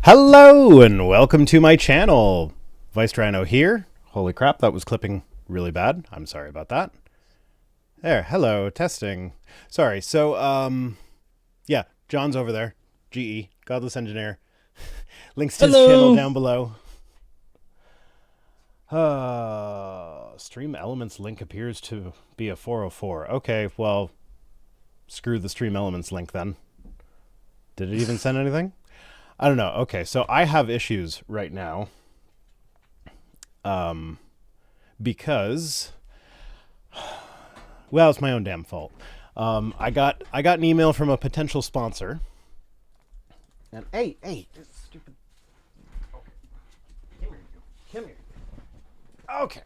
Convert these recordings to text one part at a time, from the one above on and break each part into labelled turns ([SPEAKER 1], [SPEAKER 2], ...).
[SPEAKER 1] Hello and welcome to my channel. Vice Rhino here. Holy crap, that was clipping really bad. I'm sorry about that. There, hello, testing. Sorry, yeah, John's over there. GE, Godless Engineer. Links to his channel
[SPEAKER 2] Hello.
[SPEAKER 1] down below. Stream Elements link appears to be a 404. Okay, well, screw the Stream Elements link then. Did it even send anything? I don't know. Okay, so I have issues right now. Because, well, it's my own damn fault. I got an email from a potential sponsor. And this stupid. Okay, come here. Okay,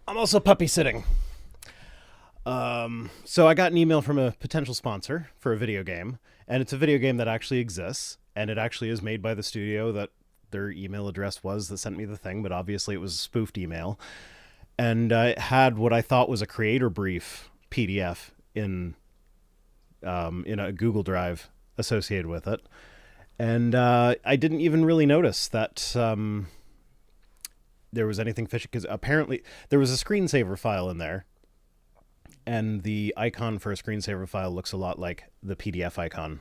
[SPEAKER 1] I'm also puppy sitting. So I got an email from a potential sponsor for a video game, and it's a video game that actually exists, and it actually is made by the studio that their email address was that sent me the thing, but obviously it was a spoofed email. And it had what I thought was a creator brief PDF in a Google Drive associated with it. And I didn't even really notice that there was anything fishy, because apparently there was a screensaver file in there. And the icon for a screensaver file looks a lot like the PDF icon.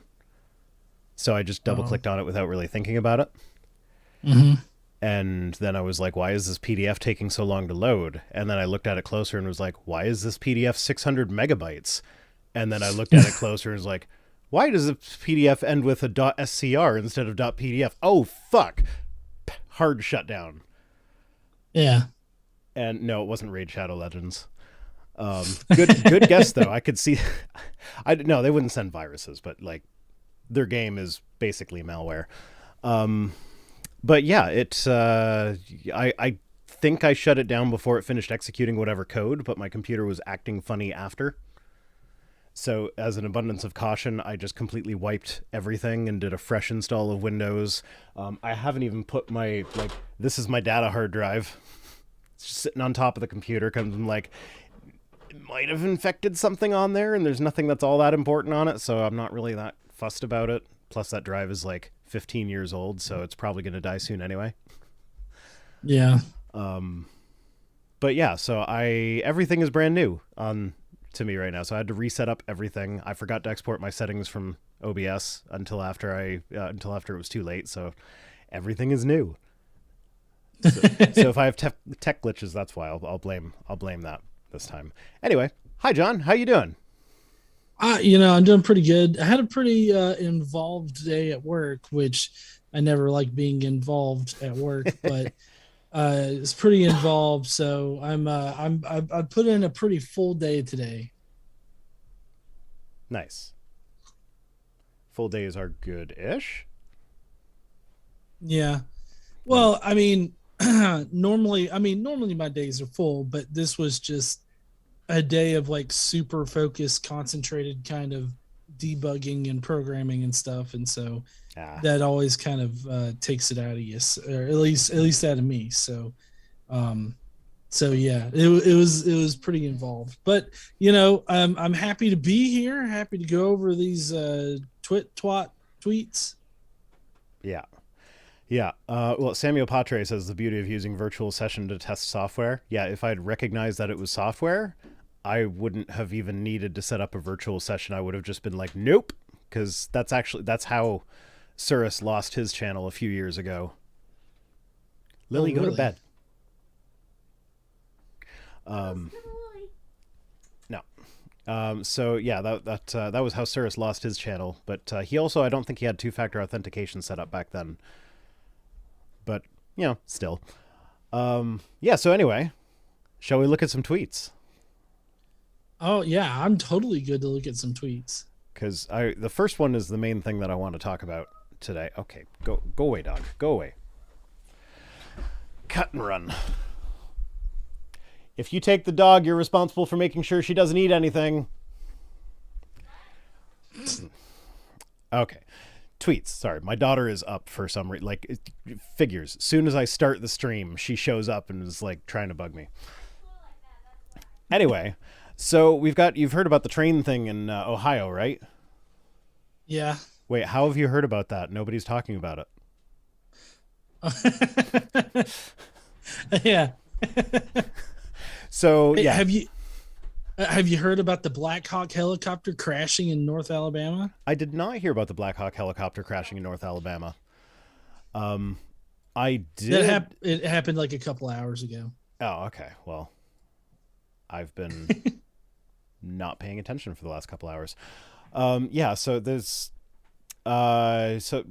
[SPEAKER 1] So I just double-clicked on it without really thinking about it.
[SPEAKER 2] Mm-hmm.
[SPEAKER 1] And then I was like, why is this PDF taking so long to load? And then I looked at it closer and was like, why is this PDF 600 megabytes? And then I looked at it closer and was like, why does the PDF end with a .scr instead of .pdf? Oh, fuck. Hard shutdown.
[SPEAKER 2] Yeah.
[SPEAKER 1] And no, it wasn't Raid Shadow Legends. Good guess though. I could see. No, they wouldn't send viruses, but like their game is basically malware. But yeah, I think I shut it down before it finished executing whatever code, but my computer was acting funny after. So as an abundance of caution, I just completely wiped everything and did a fresh install of Windows. I haven't even put this is my data hard drive. It's just sitting on top of the computer, because I'm like, it might have infected something on there, and there's nothing that's all that important on it, so I'm not really that fussed about it. Plus, that drive is like 15 years old, so it's probably going to die soon anyway.
[SPEAKER 2] Yeah.
[SPEAKER 1] But yeah, so everything is brand new to me right now, so I had to reset up everything. I forgot to export my settings from OBS until after it was too late, so everything is new. So if I have tech glitches, that's why I'll blame that this time. Anyway, hi John, how you doing?
[SPEAKER 2] I'm doing pretty good. I had a pretty involved day at work, which I never like being involved at work, but it's pretty involved. So I put in a pretty full day today.
[SPEAKER 1] Nice. Full days are good-ish.
[SPEAKER 2] Yeah. Well, I mean, normally my days are full, but this was just a day of like super focused, concentrated kind of debugging and programming and stuff, and so that always kind of takes it out of you, or at least out of me. So yeah, it was pretty involved, but I'm happy to be here, happy to go over these tweets.
[SPEAKER 1] Yeah. Well, Samuel Patre says the beauty of using virtual session to test software. Yeah, if I'd recognized that it was software, I wouldn't have even needed to set up a virtual session. I would have just been like, nope, because that's how Surus lost his channel a few years ago. Lily,
[SPEAKER 2] really?
[SPEAKER 1] Go to bed. No. So yeah, that was how Surus lost his channel. But he also, I don't think he had two-factor authentication set up back then. But still. Yeah. So anyway, shall we look at some tweets?
[SPEAKER 2] Oh yeah, I'm totally good to look at some tweets.
[SPEAKER 1] Because the first one is the main thing that I want to talk about today. Okay, go away, dog. Go away. Cut and run. If you take the dog, you're responsible for making sure she doesn't eat anything. Okay. Tweets. Sorry, my daughter is up for some reason. Like, figures. As soon as I start the stream, she shows up and is like trying to bug me. Anyway, so you've heard about the train thing in Ohio, right?
[SPEAKER 2] Yeah.
[SPEAKER 1] Wait, how have you heard about that? Nobody's talking about it.
[SPEAKER 2] Yeah.
[SPEAKER 1] So
[SPEAKER 2] Hey,
[SPEAKER 1] yeah,
[SPEAKER 2] have you heard about the Black Hawk helicopter crashing in North Alabama?
[SPEAKER 1] I did not hear about the Black Hawk helicopter crashing in North Alabama. I did.
[SPEAKER 2] It happened like a couple hours ago.
[SPEAKER 1] Oh, okay. Well, I've been not paying attention for the last couple hours. Yeah. So there's so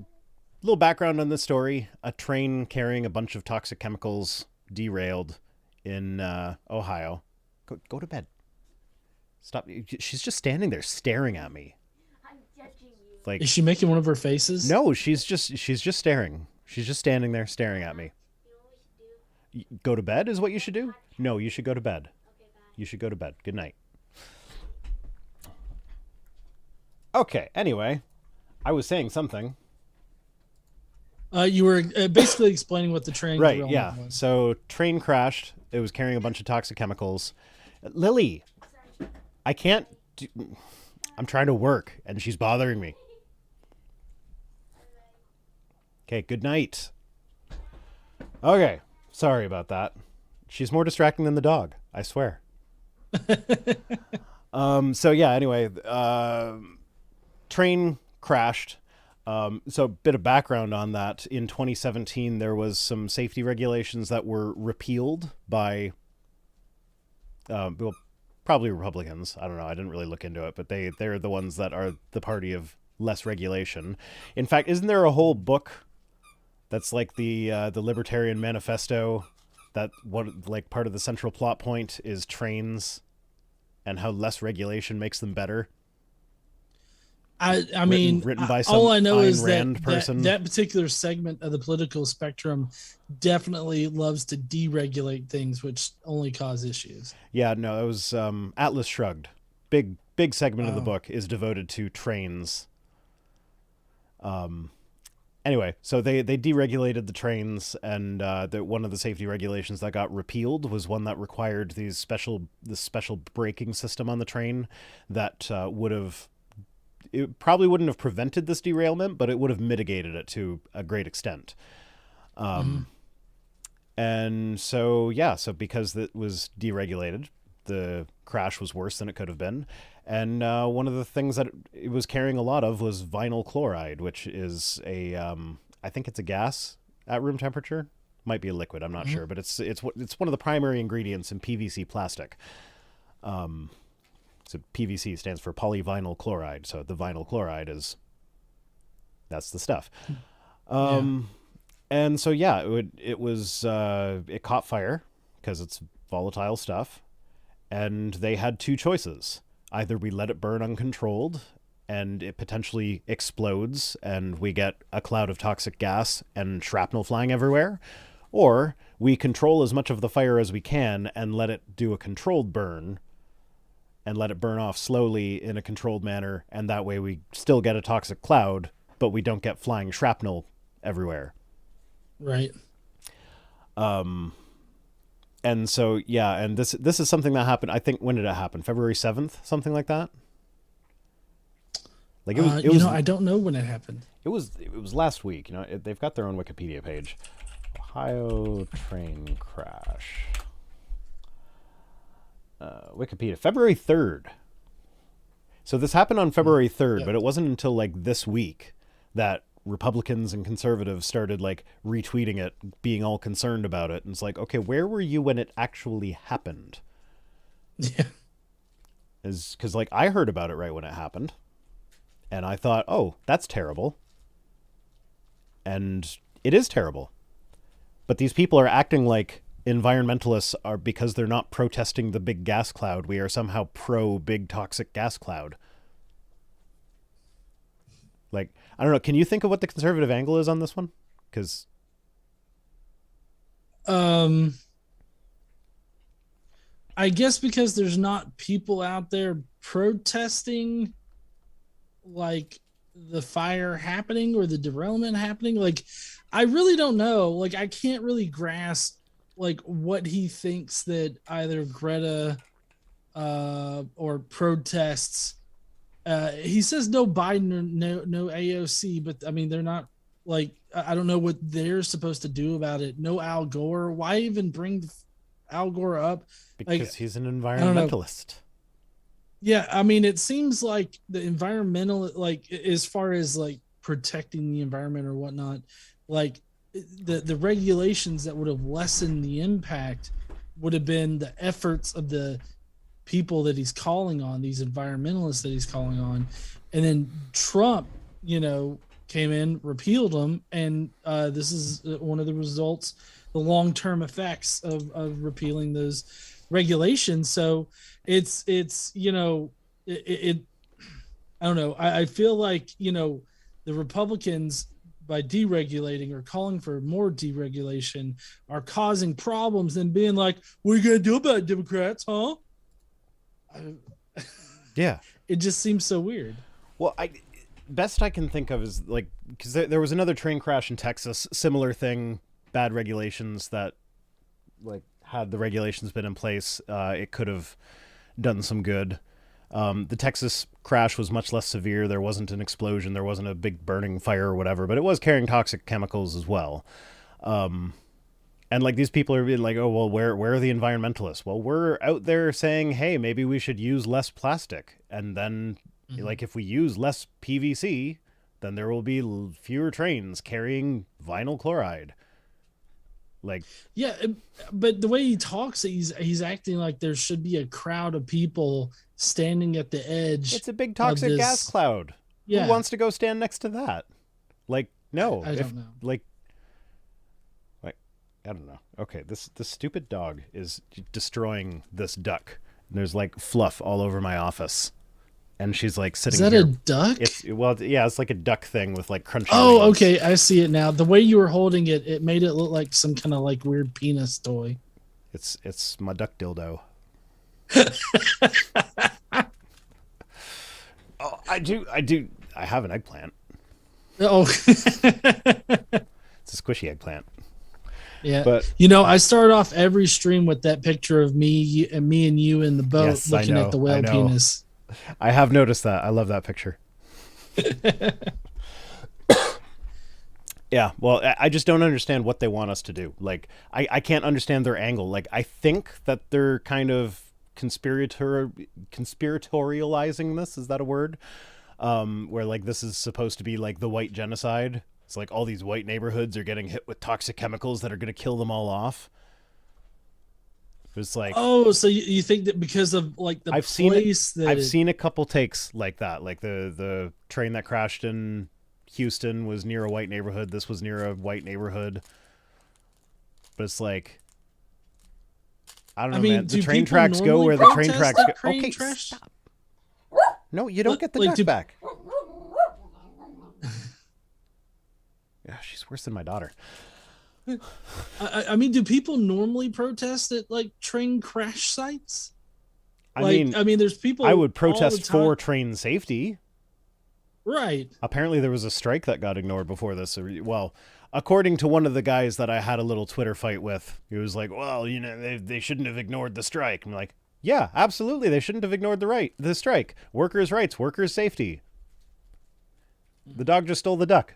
[SPEAKER 1] little background on this story. A train carrying a bunch of toxic chemicals derailed in Ohio. Go to bed. Stop. She's just standing there staring at me. Like,
[SPEAKER 2] Is she making one of her faces?
[SPEAKER 1] no, she's just staring. She's just standing there staring at me. Go to bed is what you should do? No, you should go to bed. You should go to bed. Good night. Okay, anyway, I was saying something.
[SPEAKER 2] You were basically explaining what the train
[SPEAKER 1] Right,
[SPEAKER 2] derailment
[SPEAKER 1] yeah.
[SPEAKER 2] was.
[SPEAKER 1] So, train crashed. It was carrying a bunch of toxic chemicals. Lily, I can't do... I'm trying to work, and she's bothering me. Okay, good night. Okay, sorry about that. She's more distracting than the dog, I swear. So yeah, anyway, train crashed. So a bit of background on that. In 2017, there was some safety regulations that were repealed by, well, probably Republicans. I don't know. I didn't really look into it, but they're the ones that are the party of less regulation. In fact, isn't there a whole book that's like the Libertarian Manifesto? That what like part of the central plot point is trains and how less regulation makes them better.
[SPEAKER 2] I mean,
[SPEAKER 1] written by some
[SPEAKER 2] all I know
[SPEAKER 1] Ayn
[SPEAKER 2] is
[SPEAKER 1] Rand person.
[SPEAKER 2] that particular segment of the political spectrum definitely loves to deregulate things, which only cause issues.
[SPEAKER 1] Yeah, no, it was Atlas Shrugged. Big segment of the book is devoted to trains. Anyway, so they deregulated the trains, and one of the safety regulations that got repealed was one that required this special braking system on the train that it probably wouldn't have prevented this derailment, but it would have mitigated it to a great extent. And so, yeah, so because it was deregulated, the crash was worse than it could have been. And one of the things that it was carrying a lot of was vinyl chloride, which is I think it's a gas at room temperature. Might be a liquid, I'm not sure, but it's one of the primary ingredients in PVC plastic. So PVC stands for polyvinyl chloride. So the vinyl chloride that's the stuff. And so yeah, it caught fire because it's volatile stuff, and they had two choices: either we let it burn uncontrolled and it potentially explodes and we get a cloud of toxic gas and shrapnel flying everywhere, or we control as much of the fire as we can and let it do a controlled burn and let it burn off slowly in a controlled manner, and that way we still get a toxic cloud, but we don't get flying shrapnel everywhere.
[SPEAKER 2] Right.
[SPEAKER 1] And so, yeah, and this is something that happened, I think, when did it happen? February 7th, something like that? Like it was
[SPEAKER 2] I don't know when it happened.
[SPEAKER 1] It was last week. They've got their own Wikipedia page. Ohio train crash. Wikipedia, February 3rd. So this happened on February 3rd, but it wasn't until like this week that Republicans and conservatives started like retweeting it, being all concerned about it. And it's like, okay, where were you when it actually happened?
[SPEAKER 2] Yeah.
[SPEAKER 1] Because like I heard about it right when it happened, and I thought, oh, that's terrible. And it is terrible. But these people are acting like environmentalists are, because they're not protesting the big gas cloud. We are somehow pro big toxic gas cloud. Like, I don't know. Can you think of what the conservative angle is on this one? Because,
[SPEAKER 2] I guess because there's not people out there protesting like the fire happening or the derailment happening. Like, I really don't know. Like, I can't really grasp like what he thinks that either Greta or protests. He says no Biden or no AOC, but I mean they're not like I don't know what they're supposed to do about it. No Al Gore. Why even bring Al Gore up?
[SPEAKER 1] Because
[SPEAKER 2] Like,
[SPEAKER 1] he's an
[SPEAKER 2] I don't know.
[SPEAKER 1] environmentalist.
[SPEAKER 2] Yeah, I mean, it seems like the environmental, like as far as like protecting the environment or whatnot, like the regulations that would have lessened the impact would have been the efforts of the people that he's calling on, these environmentalists that he's calling on, and then Trump, came in, repealed them, and this is one of the results, the long-term effects of repealing those regulations. So it's it I don't know. I feel like the Republicans, by deregulating or calling for more deregulation, are causing problems and being like, "What are you gonna do about it, Democrats, huh?"
[SPEAKER 1] Yeah.
[SPEAKER 2] It just seems so weird.
[SPEAKER 1] Well, best I can think of is like, because there was another train crash in Texas, similar thing, bad regulations that, like, had the regulations been in place, it could have done some good. The Texas crash was much less severe. There wasn't an explosion. There wasn't a big burning fire or whatever, but it was carrying toxic chemicals as well. And like these people are being like, oh, well, where are the environmentalists? Well, we're out there saying, hey, maybe we should use less plastic. And then like if we use less PVC, then there will be fewer trains carrying vinyl chloride. Like,
[SPEAKER 2] yeah, but the way he talks, he's acting like there should be a crowd of people standing at the edge.
[SPEAKER 1] It's a big toxic gas cloud.
[SPEAKER 2] Yeah.
[SPEAKER 1] Who wants to go stand next to that? Like, no.
[SPEAKER 2] I don't know.
[SPEAKER 1] Like, I don't know. Okay, this stupid dog is destroying this duck. There's like fluff all over my office. And she's like sitting
[SPEAKER 2] here. Is that
[SPEAKER 1] here.
[SPEAKER 2] A duck?
[SPEAKER 1] It's like a duck thing with like crunchy
[SPEAKER 2] Oh,
[SPEAKER 1] wings.
[SPEAKER 2] okay, I see it now. The way you were holding it, it made it look like some kind of like weird penis toy.
[SPEAKER 1] It's my duck dildo. Oh, I have an eggplant.
[SPEAKER 2] Oh.
[SPEAKER 1] It's a squishy eggplant.
[SPEAKER 2] Yeah,
[SPEAKER 1] but
[SPEAKER 2] I start off every stream with that picture of me and you in the boat looking at the whale penis.
[SPEAKER 1] I have noticed that. I love that picture. Yeah, well, I just don't understand what they want us to do. Like, I can't understand their angle. Like, I think that they're kind of conspiratorializing this. Is that a word? Where like this is supposed to be like the white genocide. It's like all these white neighborhoods are getting hit with toxic chemicals that are going to kill them all off. It's like,
[SPEAKER 2] oh, so you think that because of like the
[SPEAKER 1] I've seen a couple takes like that. Like the train that crashed in Houston was near a white neighborhood. This was near a white neighborhood. But it's like, I don't know, man. The train tracks go where the train tracks go. Okay, stop. No, you don't get the duck back. Yeah, she's worse than my daughter.
[SPEAKER 2] I mean, do people normally protest at like train crash sites? I mean, there's people.
[SPEAKER 1] I would protest for train safety.
[SPEAKER 2] Right.
[SPEAKER 1] Apparently, there was a strike that got ignored before this. Well, according to one of the guys that I had a little Twitter fight with, he was like, "Well, they shouldn't have ignored the strike." I'm like, "Yeah, absolutely, they shouldn't have ignored the strike. Workers' rights, workers' safety." The dog just stole the duck.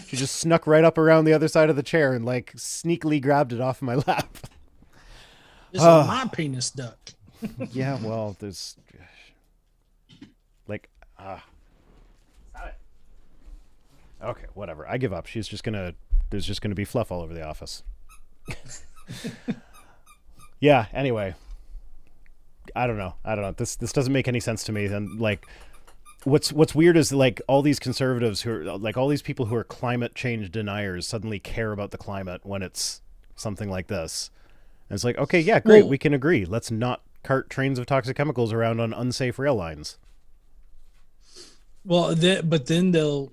[SPEAKER 1] She just snuck right up around the other side of the chair and like sneakily grabbed it off my lap.
[SPEAKER 2] This is my penis duck.
[SPEAKER 1] Yeah, well, there's like, okay, whatever. I give up. There's just gonna be fluff all over the office. Yeah. Anyway, I don't know. This doesn't make any sense to me. And like, what's weird is like all these conservatives who are like all these people who are climate change deniers suddenly care about the climate when it's something like this. And it's like, okay, yeah, great, we can agree. Let's not cart trains of toxic chemicals around on unsafe rail lines.
[SPEAKER 2] Well, but then they'll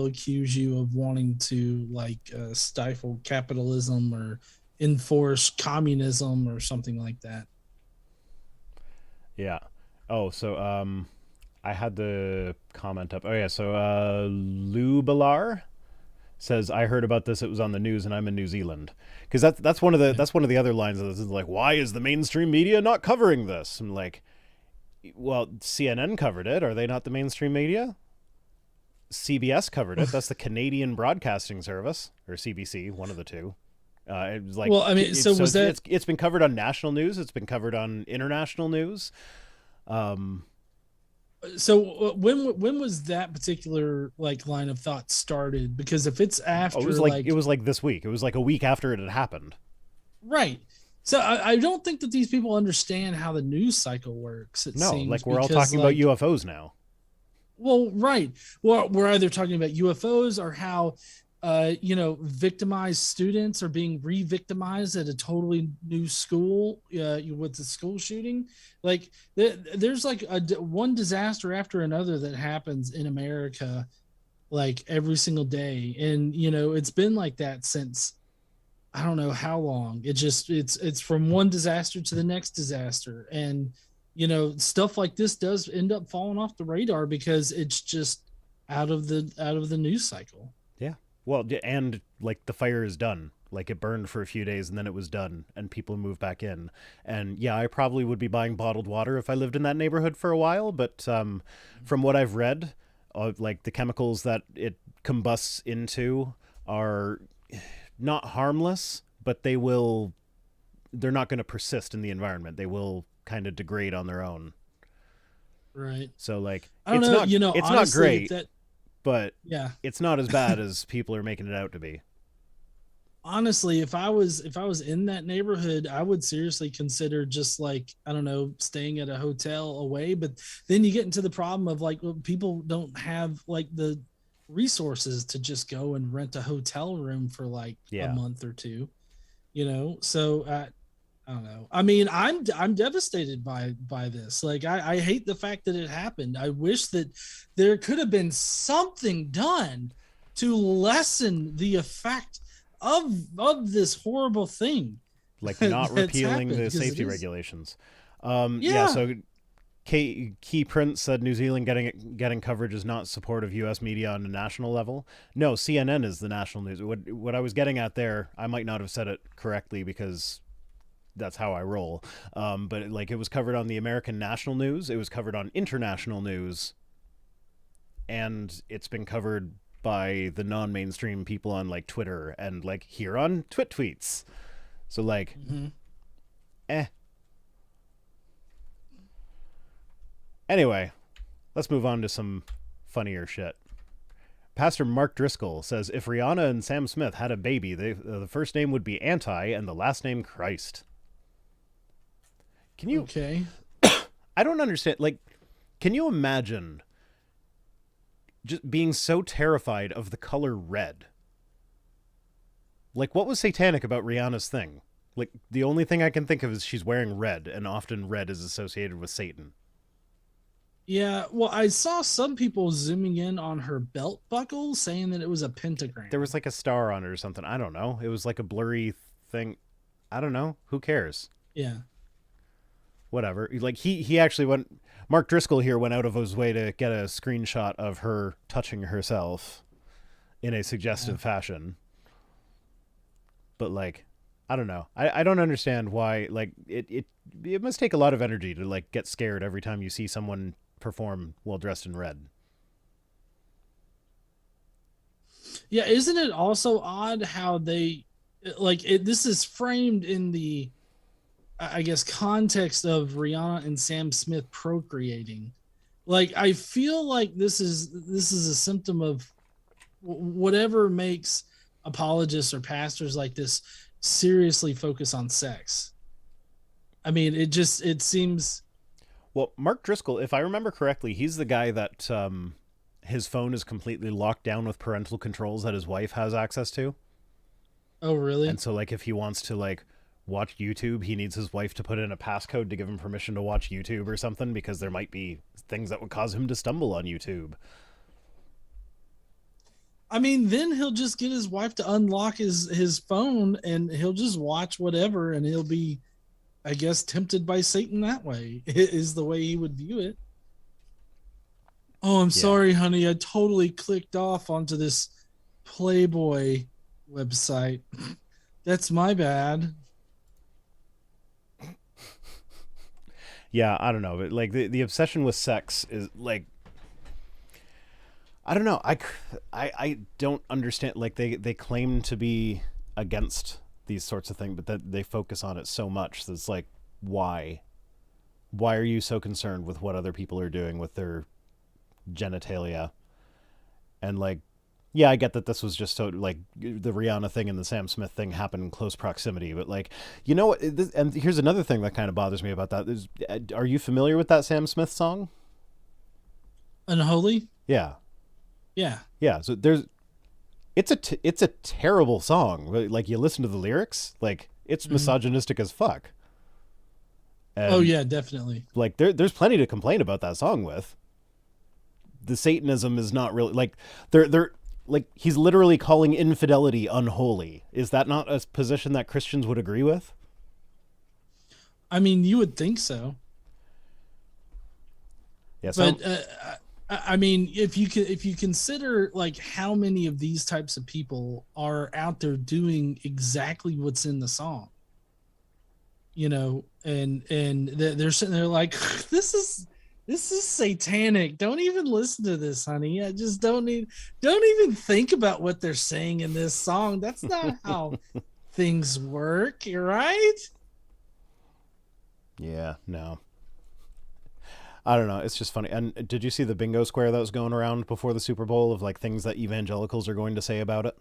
[SPEAKER 2] accuse you of wanting to like stifle capitalism or enforce communism or something like that.
[SPEAKER 1] Yeah. Oh, so I had the comment up. Oh yeah, so Lou Balar says, I heard about this, it was on the news and I'm in New Zealand. Because that's one of the other lines of this is like, why is the mainstream media not covering this? I'm like, well, CNN covered it. Are they not the mainstream media? CBS covered it. That's the Canadian Broadcasting Service, or CBC, one of the two. It was like,
[SPEAKER 2] Well, I mean, so was that?
[SPEAKER 1] It's been covered on national news. It's been covered on international news.
[SPEAKER 2] So when was that particular like line of thought started? Because if it's after,
[SPEAKER 1] it was like this week. It was like a week after it had happened.
[SPEAKER 2] right. So I don't think that these people understand how the news cycle works. It seems,
[SPEAKER 1] like we're all talking about UFOs now.
[SPEAKER 2] Well, right. Well, we're either talking about UFOs or how, victimized students are being re-victimized at a totally new school with the school shooting. Like there's like one disaster after another that happens in America, like every single day. And, it's been like that since I don't know how long. It's from one disaster to the next disaster. And, stuff like this does end up falling off the radar because it's just out of the news cycle.
[SPEAKER 1] Yeah. Well, and like the fire is done. Like it burned for a few days and then it was done and people moved back in. And yeah, I probably would be buying bottled water if I lived in that neighborhood for a while. But from what I've read, like the chemicals that it combusts into are not harmless, but they're not going to persist in the environment. They will kind of degrade on their own.
[SPEAKER 2] Right.
[SPEAKER 1] So like,
[SPEAKER 2] I don't know,
[SPEAKER 1] it's
[SPEAKER 2] honestly,
[SPEAKER 1] not great, but
[SPEAKER 2] yeah,
[SPEAKER 1] it's not as bad as people are making it out to be.
[SPEAKER 2] Honestly, if I was in that neighborhood, I would seriously consider just like, I don't know, staying at a hotel away. But then you get into the problem of like, well, people don't have like the resources to just go and rent a hotel room for like a month or two, so I don't know. I mean, I'm devastated by this. Like I hate the fact that it happened. I wish that there could have been something done to lessen the effect of this horrible thing,
[SPEAKER 1] like not repealing the safety regulations. So Key Prince said New Zealand getting coverage is not support of U.S. media on a national level. No, CNN is the national news. What I was getting at there, I might not have said it correctly because that's how I roll. But it was covered on the American national news. It was covered on international news, and it's been covered by the non-mainstream people on like Twitter and like here on Twit tweets. So like, Anyway, let's move on to some funnier shit. Pastor Mark Driscoll says if Rihanna and Sam Smith had a baby, the first name would be Anti and the last name Christ. Can you?
[SPEAKER 2] Okay.
[SPEAKER 1] I don't understand. Like, can you imagine just being so terrified of the color red? Like, what was satanic about Rihanna's thing? Like, the only thing I can think of is she's wearing red, and often red is associated with Satan.
[SPEAKER 2] Yeah, well, I saw some people zooming in on her belt buckle saying that it was a pentagram.
[SPEAKER 1] There was like a star on it or something. I don't know. It was like a blurry thing. I don't know. Who cares?
[SPEAKER 2] Yeah.
[SPEAKER 1] Whatever. Like he actually went. Mark Driscoll here went out of his way to get a screenshot of her touching herself in a suggestive fashion. But like, I don't know. I don't understand why. Like it must take a lot of energy to like get scared every time you see someone perform while dressed in red.
[SPEAKER 2] Yeah, isn't it also odd how they like it? This is framed in the, I guess, context of Rihanna and Sam Smith procreating. Like, I feel like this is a symptom of whatever makes apologists or pastors like this seriously focus on sex. I mean, it seems.
[SPEAKER 1] Well, Mark Driscoll, if I remember correctly, he's the guy that his phone is completely locked down with parental controls that his wife has access to.
[SPEAKER 2] Oh, really?
[SPEAKER 1] And so, like, if he wants to, like, watch YouTube, he needs his wife to put in a passcode to give him permission to watch YouTube or something, because there might be things that would cause him to stumble on YouTube.
[SPEAKER 2] I mean, then he'll just get his wife to unlock his phone and he'll just watch whatever, and he'll be, I guess, tempted by Satan that way, is the way he would view it. Oh, I'm sorry, honey. I totally clicked off onto this Playboy website. That's my bad.
[SPEAKER 1] Yeah, I don't know. But, like, the obsession with sex is, like... I don't know. I don't understand. Like they claim to be against these sorts of things, but that they focus on it so much. So it's like, why? Why are you so concerned with what other people are doing with their genitalia? And like, yeah, I get that this was just so like the Rihanna thing and the Sam Smith thing happened in close proximity, but like, you know what? And here's another thing that kind of bothers me about that is, are you familiar with that Sam Smith song?
[SPEAKER 2] Unholy?
[SPEAKER 1] Yeah,
[SPEAKER 2] Yeah.
[SPEAKER 1] yeah. So it's a terrible song. Like you listen to the lyrics, like it's
[SPEAKER 2] Mhm.
[SPEAKER 1] misogynistic as fuck.
[SPEAKER 2] Oh
[SPEAKER 1] And
[SPEAKER 2] yeah, definitely.
[SPEAKER 1] like there's plenty to complain about that song with. The Satanism is not really like they're like he's literally calling infidelity unholy. Is that not a position that Christians would agree with?
[SPEAKER 2] I mean, you would think so,
[SPEAKER 1] Yeah,
[SPEAKER 2] but I mean, if you consider like how many of these types of people are out there doing exactly what's in the song, you know, and they're sitting there like, this is satanic. Don't even listen to this, honey. I just don't even think about what they're saying in this song. That's not how things work, right?
[SPEAKER 1] yeah, no. I don't know. It's just funny. And did you see the bingo square that was going around before the Super Bowl of like things that evangelicals are going to say about it?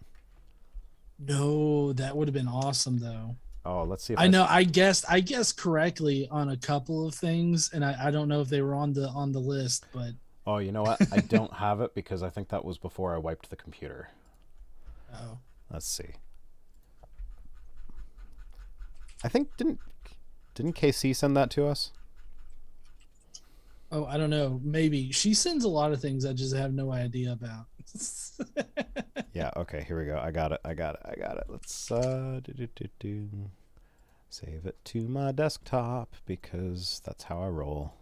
[SPEAKER 2] No, that would have been awesome though.
[SPEAKER 1] Oh, let's see if
[SPEAKER 2] I know I guessed correctly on a couple of things, and I don't know if they were on the list, but
[SPEAKER 1] Oh, you know what? I don't have it because I think that was before I wiped the computer.
[SPEAKER 2] oh.
[SPEAKER 1] Let's see. I think didn't KC send that to us?
[SPEAKER 2] Oh, I don't know. Maybe she sends a lot of things I just have no idea about.
[SPEAKER 1] Yeah, okay, here we go. I got it. Let's save it to my desktop because that's how I roll.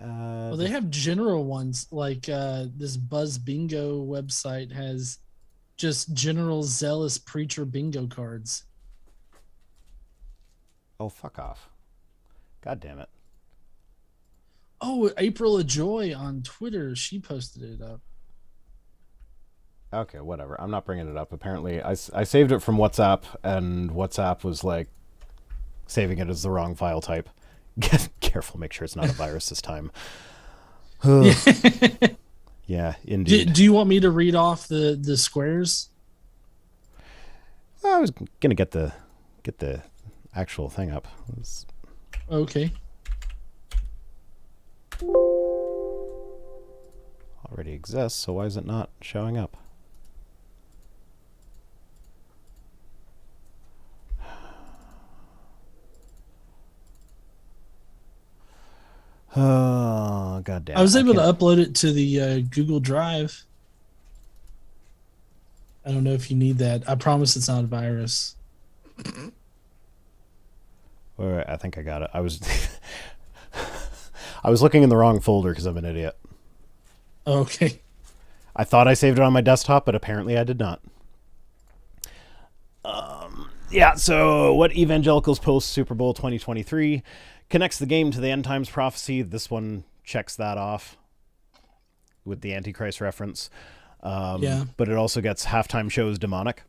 [SPEAKER 2] Well, they have general ones like this Buzz Bingo website has just general zealous preacher bingo cards.
[SPEAKER 1] Oh, fuck off. God damn it.
[SPEAKER 2] Oh, April of Joy on Twitter, she posted it up.
[SPEAKER 1] Okay, whatever. I'm not bringing it up. Apparently, I saved it from WhatsApp, and WhatsApp was like saving it as the wrong file type. Get careful, make sure it's not a virus this time.
[SPEAKER 2] Yeah.
[SPEAKER 1] Yeah, indeed.
[SPEAKER 2] Do you want me to read off the squares?
[SPEAKER 1] I was gonna get the actual thing up.
[SPEAKER 2] Okay.
[SPEAKER 1] Already exists, so why is it not showing up? Oh, god damn.
[SPEAKER 2] I was able to upload it to the Google Drive. I don't know if you need that. I promise it's not a virus.
[SPEAKER 1] All right, I think I got it. I was I was looking in the wrong folder because I'm an idiot.
[SPEAKER 2] Okay.
[SPEAKER 1] I thought I saved it on my desktop, but apparently I did not. Yeah, so what evangelicals post Super Bowl 2023 connects the game to the end times prophecy. This one checks that off with the Antichrist reference.
[SPEAKER 2] Yeah.
[SPEAKER 1] But it also gets halftime shows demonic.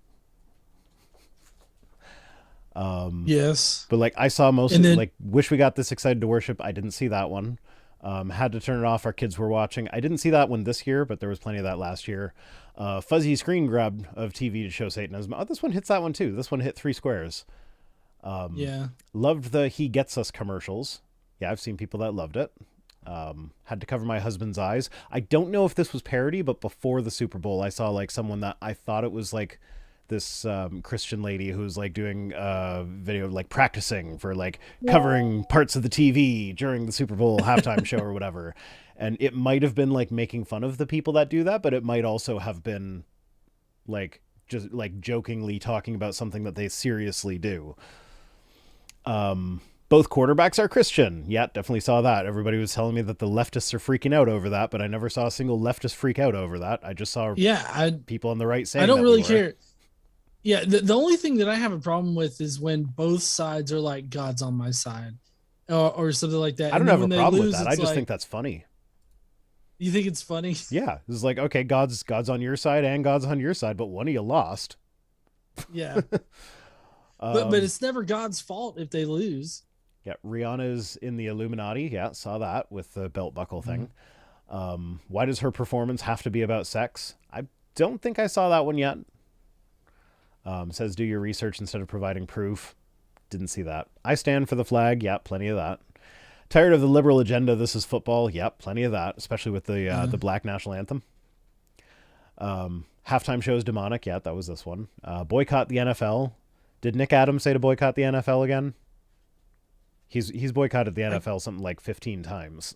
[SPEAKER 2] Yes.
[SPEAKER 1] But like I saw most
[SPEAKER 2] And
[SPEAKER 1] of,
[SPEAKER 2] then
[SPEAKER 1] like wish we got this excited to worship. I didn't see that one. Had to turn it off. Our kids were watching. I didn't see that one this year, but there was plenty of that last year. Fuzzy screen grab of TV to show Satanism. Oh, this one hits that one too. This one hit 3 squares.
[SPEAKER 2] yeah.
[SPEAKER 1] Loved the He Gets Us commercials. Yeah, I've seen people that loved it. Had to cover my husband's eyes. I don't know if this was parody, but before the Super Bowl, I saw like someone that I thought it was like this Christian lady who's like doing a video like practicing for like covering parts of the TV during the Super Bowl halftime show or whatever. And it might have been like making fun of the people that do that, but it might also have been like just like jokingly talking about something that they seriously do. Both quarterbacks are Christian. Yeah, definitely saw that. Everybody was telling me that the leftists are freaking out over that, but I never saw a single leftist freak out over that. I just saw people on the right saying
[SPEAKER 2] I don't
[SPEAKER 1] that
[SPEAKER 2] really care. Yeah, the only thing that I have a problem with is when both sides are like God's on my side. or something like that.
[SPEAKER 1] I don't
[SPEAKER 2] And then
[SPEAKER 1] have a
[SPEAKER 2] when they
[SPEAKER 1] problem with
[SPEAKER 2] lose,
[SPEAKER 1] that. I
[SPEAKER 2] it's
[SPEAKER 1] just
[SPEAKER 2] like,
[SPEAKER 1] think that's funny.
[SPEAKER 2] you think it's funny?
[SPEAKER 1] Yeah, it's like, okay, God's on your side and God's on your side, but one of you lost.
[SPEAKER 2] Yeah. But
[SPEAKER 1] Um,
[SPEAKER 2] it's never God's fault if they lose.
[SPEAKER 1] yeah, Rihanna's in the Illuminati. Yeah, saw that with the belt buckle
[SPEAKER 2] Mhm.
[SPEAKER 1] thing. Why does her performance have to be about sex? I don't think I saw that one yet. Says do your research instead of providing proof. Didn't see that. I stand for the flag. Yeah, plenty of that. Tired of the liberal agenda. This is football. Yep, plenty of that, especially with the black national anthem. Halftime show is demonic. Yeah, that was this one. Boycott the NFL. Did Nick Adams say to boycott the NFL again? He's boycotted the
[SPEAKER 2] I,
[SPEAKER 1] NFL something like 15 times.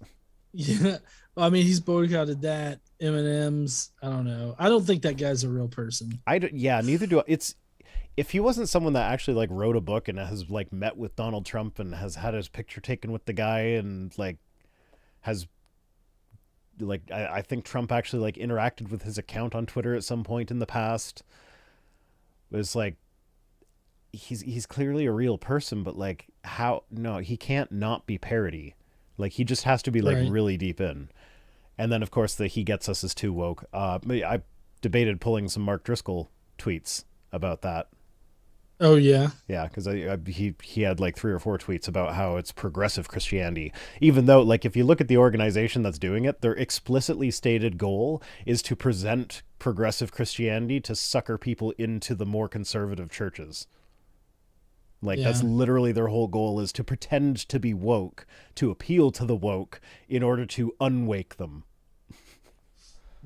[SPEAKER 2] yeah. I mean, he's boycotted that. M&M's. I don't know. I don't think that guy's a real person.
[SPEAKER 1] Yeah, neither do I. It's if he wasn't someone that actually like wrote a book and has like met with Donald Trump and has had his picture taken with the guy and like has like I think Trump actually like interacted with his account on Twitter at some point in the past. It was like he's clearly a real person, but like how no, he can't not be parody. Like he just has to be like
[SPEAKER 2] Right.
[SPEAKER 1] really deep in. And then of course the he gets us is too woke. I debated pulling some Mark Driscoll tweets about that.
[SPEAKER 2] Oh, yeah.
[SPEAKER 1] Yeah, because he had like 3 or 4 tweets about how it's progressive Christianity, even though like if you look at the organization that's doing it, their explicitly stated goal is to present progressive Christianity to sucker people into the more conservative churches. Like that's
[SPEAKER 2] Yeah.
[SPEAKER 1] literally their whole goal is to pretend to be woke, to appeal to the woke in order to unwake them.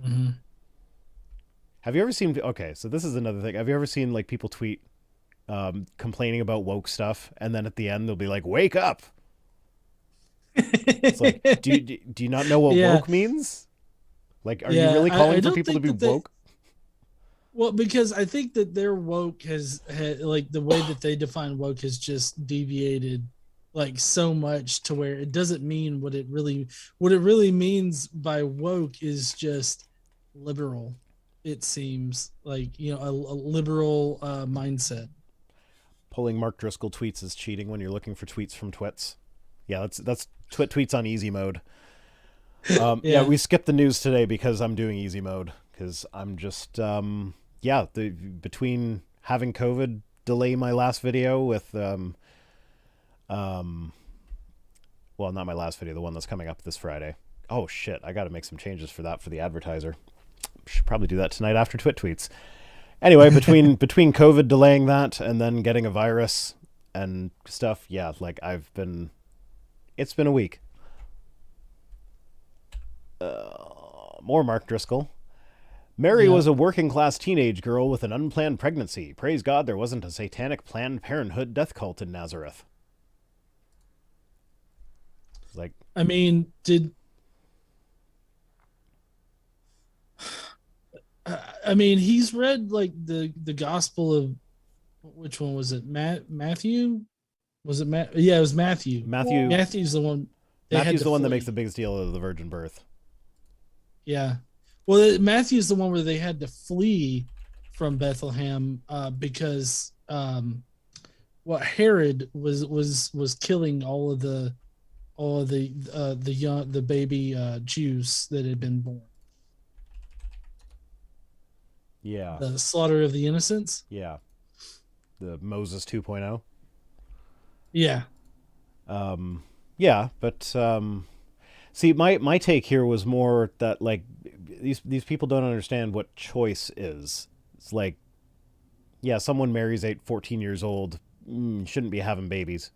[SPEAKER 2] Hmm.
[SPEAKER 1] Have you ever seen? Okay, so this is another thing. Have you ever seen like people tweet complaining about woke stuff, and then at the end they'll be like, "Wake up!" It's like, do you not know what
[SPEAKER 2] Yeah.
[SPEAKER 1] woke means? Like, are you
[SPEAKER 2] Yeah.
[SPEAKER 1] really
[SPEAKER 2] I
[SPEAKER 1] calling for
[SPEAKER 2] don't
[SPEAKER 1] people to
[SPEAKER 2] think
[SPEAKER 1] be
[SPEAKER 2] that they,
[SPEAKER 1] woke?
[SPEAKER 2] well, because I think that their woke has like the way that they define woke has just deviated like so much to where it doesn't mean what it really means by woke is just liberal. It seems like, a liberal mindset.
[SPEAKER 1] Pulling Mark Driscoll tweets is cheating when you're looking for tweets from twits. Yeah, that's twit tweets on easy mode. Yeah,
[SPEAKER 2] Yeah.
[SPEAKER 1] we skipped the news today because I'm doing easy mode because I'm just yeah, between having COVID delay my last video with um well, not my last video, the one that's coming up this Friday. Oh shit, I got to make some changes for that for the advertiser. Should probably do that tonight after Twit tweets. Anyway, between COVID delaying that and then getting a virus and stuff, yeah, like it's been a week. More Mark Driscoll. Mary
[SPEAKER 2] Yeah.
[SPEAKER 1] was a working class teenage girl with an unplanned pregnancy. Praise God there wasn't a satanic Planned Parenthood death cult in Nazareth. It's like,
[SPEAKER 2] I mean, I mean, he's read like the Gospel of, which one was it? Matthew? Was it Matt? Yeah, it was Matthew.
[SPEAKER 1] Matthew
[SPEAKER 2] Matthew's the one they had
[SPEAKER 1] Matthew's
[SPEAKER 2] to
[SPEAKER 1] the one that makes the
[SPEAKER 2] flee.
[SPEAKER 1] biggest deal of the virgin birth.
[SPEAKER 2] Yeah. Well, Matthew's the one where they had to flee from Bethlehem because what Herod was killing all of the baby Jews that had been born.
[SPEAKER 1] Yeah.
[SPEAKER 2] The slaughter of the innocents.
[SPEAKER 1] Yeah. The Moses 2.0.
[SPEAKER 2] Yeah.
[SPEAKER 1] Yeah, but see, my take here was more that like these people don't understand what choice is. It's like, yeah, someone marries 14 years old, shouldn't be having babies.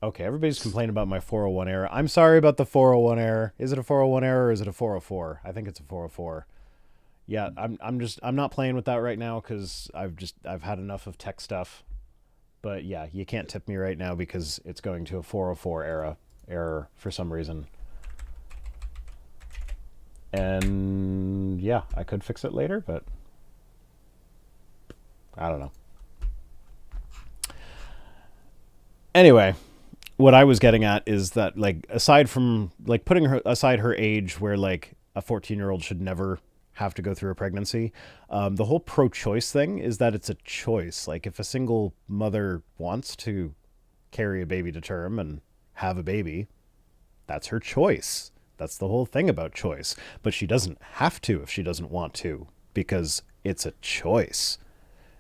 [SPEAKER 1] Okay, everybody's complaining about my 401 error. I'm sorry about the 401 error. Is it a 401 error or is it a 404? I think it's a 404. Yeah, I'm not playing with that right now because I've had enough of tech stuff. But yeah, you can't tip me right now because it's going to a 404 error for some reason. And yeah, I could fix it later, but I don't know. Anyway, what I was getting at is that like aside from like putting her aside her age where like a 14-year-old should never have to go through a pregnancy, the whole pro-choice thing is that it's a choice. Like if a single mother wants to carry a baby to term and have a baby. That's her choice. That's the whole thing about choice. But she doesn't have to if she doesn't want to, because it's a choice.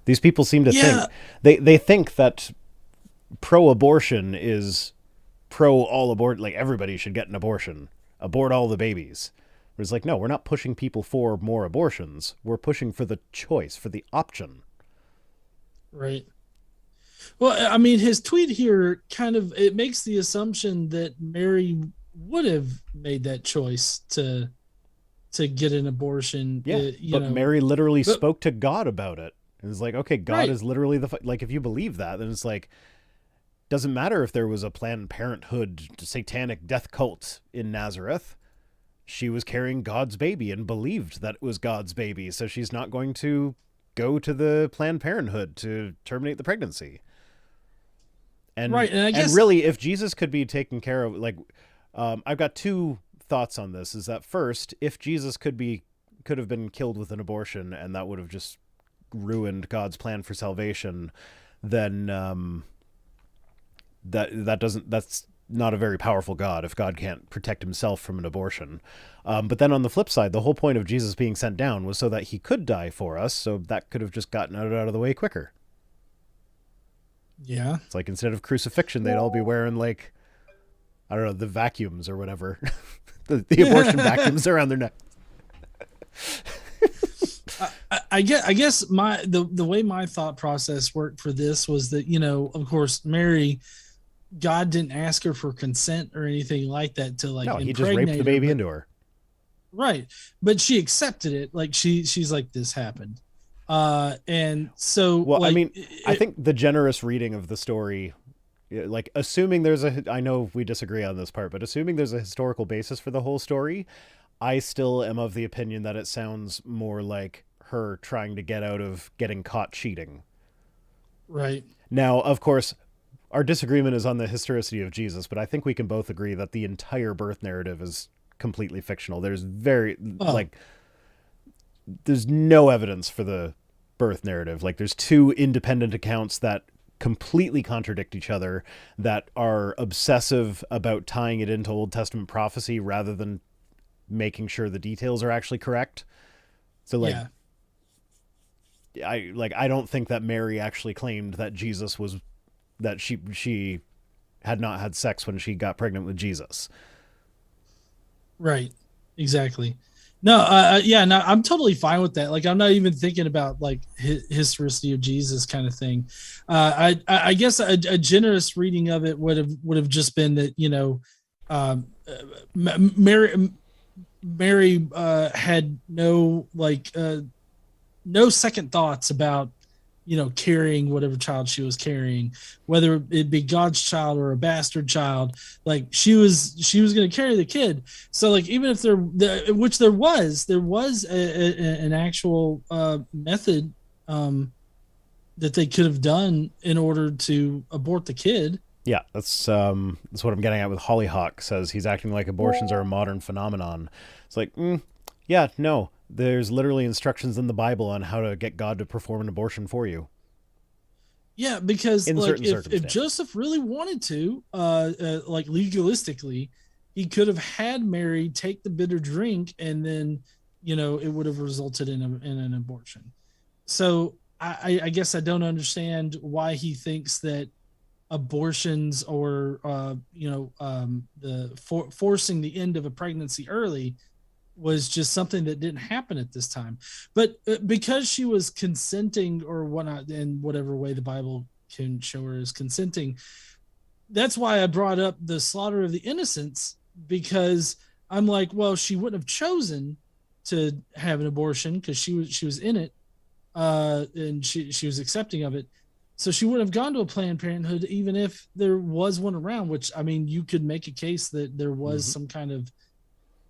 [SPEAKER 1] These people seem to think they think that pro-abortion is pro all abort, like everybody should get an abortion, abort all the babies. It's like, no, we're not pushing people for more abortions. We're pushing for the choice, for the option.
[SPEAKER 2] Right. Well, I mean, his tweet here kind of, it makes the assumption that Mary would have made that choice to get an abortion.
[SPEAKER 1] Yeah, but Mary literally spoke to God about it. It was like, okay, God is literally like, if you believe that, then it's like, doesn't matter if there was a Planned Parenthood satanic death cult in Nazareth. She was carrying God's baby and believed that it was God's baby, so she's not going to go to the Planned Parenthood to terminate the pregnancy. And, and I guess, and really, if Jesus could be taken care of, like, I've got two thoughts on this. Is that first, if Jesus could have been killed with an abortion, and that would have just ruined God's plan for salvation, then that's not a very powerful God if God can't protect himself from an abortion. But then on the flip side, the whole point of Jesus being sent down was so that he could die for us, so that could have just gotten out of the way quicker.
[SPEAKER 2] Yeah.
[SPEAKER 1] It's like, instead of crucifixion, they'd all be wearing, like, I don't know, the vacuums or whatever. the abortion vacuums around their neck.
[SPEAKER 2] I guess the way my thought process worked for this was that, of course, Mary, God didn't ask her for consent or anything like that to, like,
[SPEAKER 1] he just raped the baby into her.
[SPEAKER 2] Right. But she accepted it. Like, she's like, this happened. And so,
[SPEAKER 1] well, like, I mean, I think the generous reading of the story, like, assuming I know we disagree on this part, but assuming there's a historical basis for the whole story, I still am of the opinion that it sounds more like her trying to get out of getting caught cheating.
[SPEAKER 2] Right.
[SPEAKER 1] Now, of course, our disagreement is on the historicity of Jesus, but I think we can both agree that the entire birth narrative is completely fictional. There's there's no evidence for the birth narrative. Like, there's two independent accounts that completely contradict each other, that are obsessive about tying it into Old Testament prophecy rather than making sure the details are actually correct. So, like, I don't think that Mary actually claimed that that she had not had sex when she got pregnant with Jesus.
[SPEAKER 2] Right. Exactly. No, I'm totally fine with that. Like, I'm not even thinking about, like, historicity of Jesus kind of thing. I guess a generous reading of it would have just been that, Mary had no second thoughts about, carrying whatever child she was carrying, whether it be God's child or a bastard child. Like, she was going to carry the kid. So, like, even if there was an actual method that they could have done in order to abort the kid.
[SPEAKER 1] Yeah, that's what I'm getting at with Hollyhock. Says he's acting like abortions are a modern phenomenon. It's like, yeah, no. There's literally instructions in the Bible on how to get God to perform an abortion for you.
[SPEAKER 2] Yeah, because, like, if Joseph really wanted to, like, legalistically, he could have had Mary take the bitter drink, and then, it would have resulted in an abortion. So I guess I don't understand why he thinks that abortions or forcing the end of a pregnancy early was just something that didn't happen at this time. But because she was consenting or whatnot, in whatever way the Bible can show her as consenting, that's why I brought up the slaughter of the innocents, because I'm like, well, she wouldn't have chosen to have an abortion because she was in it, and she was accepting of it. So she wouldn't have gone to a Planned Parenthood even if there was one around, which, I mean, you could make a case that there was some kind of,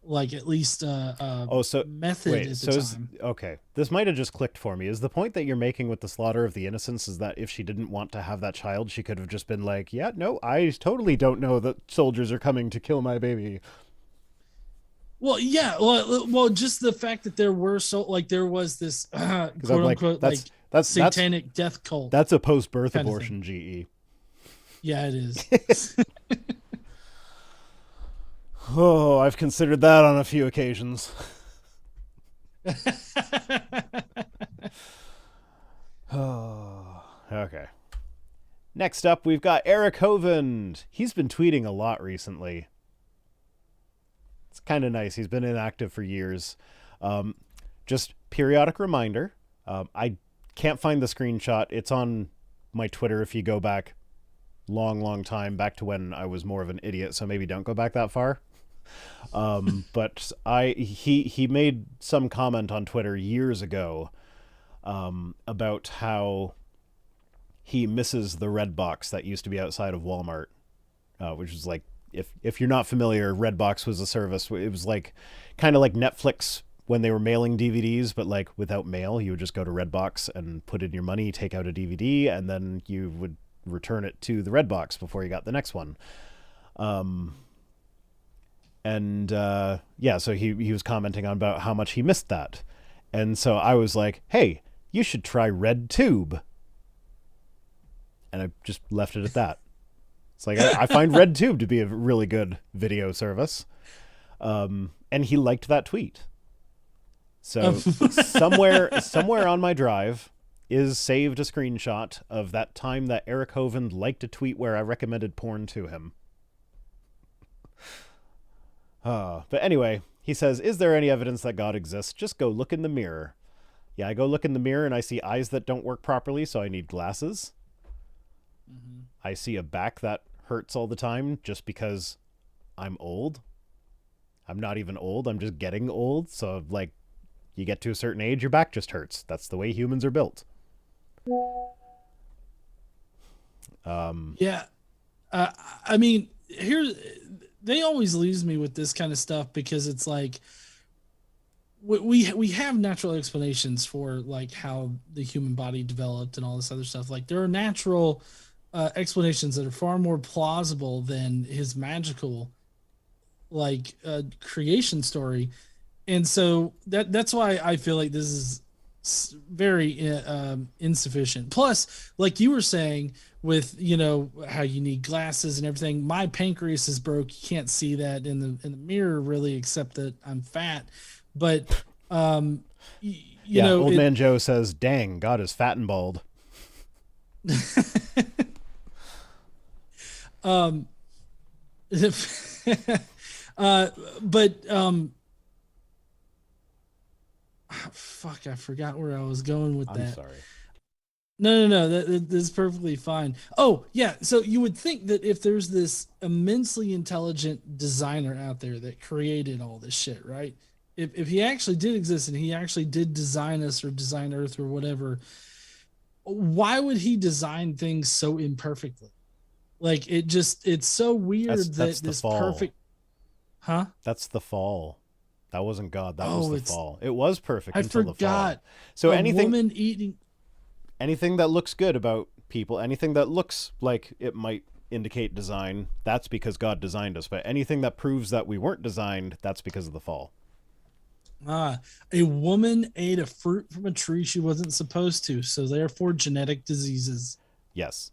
[SPEAKER 2] like, at least method at the time.
[SPEAKER 1] Okay, this might have just clicked for me. Is the point that you're making with the slaughter of the innocents is that if she didn't want to have that child, she could have just been like, yeah, no, I totally don't know that soldiers are coming to kill my baby?
[SPEAKER 2] Well, yeah, well, just the fact that there was this quote unquote, that's satanic death cult.
[SPEAKER 1] That's a post-birth abortion, GE.
[SPEAKER 2] Yeah, it is.
[SPEAKER 1] Oh, I've considered that on a few occasions. Oh, okay. Next up, we've got Eric Hovind. He's been tweeting a lot recently. It's kind of nice. He's been inactive for years. Just periodic reminder. I can't find the screenshot. It's on my Twitter if you go back long time, back to when I was more of an idiot, so maybe don't go back that far. But he made some comment on Twitter years ago about how he misses the red box that used to be outside of Walmart, which is like, if you're not familiar, Redbox was a service. It was like kind of like Netflix when they were mailing DVDs, but like without mail. You would just go to Redbox and put in your money, take out a DVD, and then you would return it to the Redbox before you got the next one. So he was commenting on about how much he missed that. And so I was like, hey, you should try RedTube. And I just left it at that. It's like, I find RedTube to be a really good video service. And he liked that tweet. So somewhere on my drive is saved a screenshot of that time that Eric Hovind liked a tweet where I recommended porn to him. But anyway, he says, is there any evidence that God exists? Just go look in the mirror. Yeah, I go look in the mirror and I see eyes that don't work properly, so I need glasses. Mm-hmm. I see a back that hurts all the time just because I'm old. I'm not even old. I'm just getting old. So, like, you get to a certain age, your back just hurts. That's the way humans are built.
[SPEAKER 2] Yeah. I mean, they always leaves me with this kind of stuff because it's like we have natural explanations for like how the human body developed and all this other stuff. Like there are natural explanations that are far more plausible than his magical like creation story. And so that's why I feel like this is very insufficient. Plus, like you were saying, with how you need glasses and everything, my pancreas is broke. You can't see that in the mirror really, except that I'm fat. But old
[SPEAKER 1] man Joe says, "Dang, God is fat and bald."
[SPEAKER 2] Fuck, I forgot where I was going with that.
[SPEAKER 1] I'm sorry.
[SPEAKER 2] No. That is perfectly fine. Oh, yeah. So you would think that if there's this immensely intelligent designer out there that created all this shit, right? If he actually did exist and he actually did design us or design Earth or whatever, why would he design things so imperfectly? Like it's so weird that's this perfect. Huh?
[SPEAKER 1] That's the fall. That wasn't God. That was the fall. It was perfect until the fall.
[SPEAKER 2] I forgot.
[SPEAKER 1] So
[SPEAKER 2] woman eating.
[SPEAKER 1] Anything that looks good about people, anything that looks like it might indicate design, that's because God designed us. But anything that proves that we weren't designed, that's because of the fall.
[SPEAKER 2] A woman ate a fruit from a tree she wasn't supposed to, so therefore genetic diseases.
[SPEAKER 1] Yes.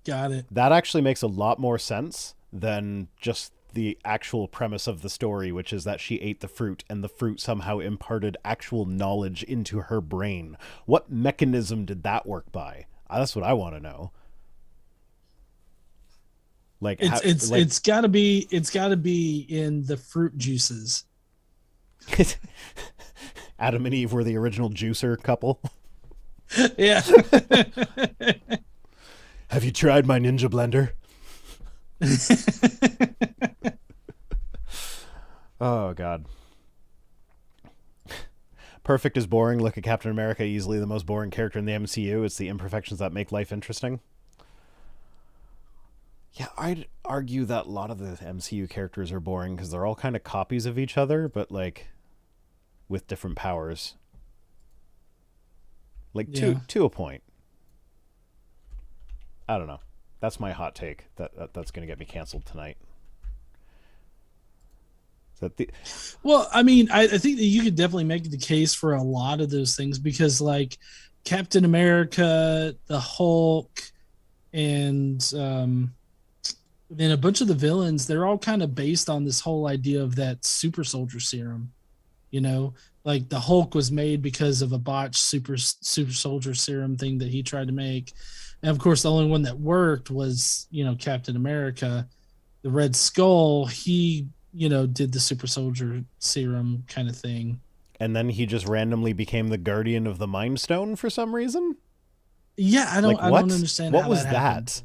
[SPEAKER 2] Got it.
[SPEAKER 1] That actually makes a lot more sense than just the actual premise of the story, which is that she ate the fruit and the fruit somehow imparted actual knowledge into her brain. What mechanism did that work by? That's what I want to know. Like
[SPEAKER 2] it's got to be in the fruit juices.
[SPEAKER 1] Adam and Eve were the original juicer couple.
[SPEAKER 2] Yeah.
[SPEAKER 1] Have you tried my Ninja blender? Oh God. Perfect is boring. Look at Captain America, easily the most boring character in the MCU. It's the imperfections that make life interesting. Yeah, I'd argue that a lot of the MCU characters are boring because they're all kind of copies of each other, but like with different powers. Like to a point. I don't know. That's my hot take. That's going to get me canceled tonight.
[SPEAKER 2] Well, I mean, I think that you could definitely make the case for a lot of those things because, like, Captain America, the Hulk, and then a bunch of the villains, they're all kind of based on this whole idea of that super soldier serum. You know, like the Hulk was made because of a botched super soldier serum thing that he tried to make, and of course, the only one that worked was Captain America. The Red Skull, he did the super soldier serum kind of thing.
[SPEAKER 1] And then he just randomly became the guardian of the Mind Stone for some reason.
[SPEAKER 2] Yeah,
[SPEAKER 1] Like
[SPEAKER 2] I don't
[SPEAKER 1] what?
[SPEAKER 2] understand
[SPEAKER 1] What
[SPEAKER 2] how
[SPEAKER 1] was
[SPEAKER 2] that happened.
[SPEAKER 1] that?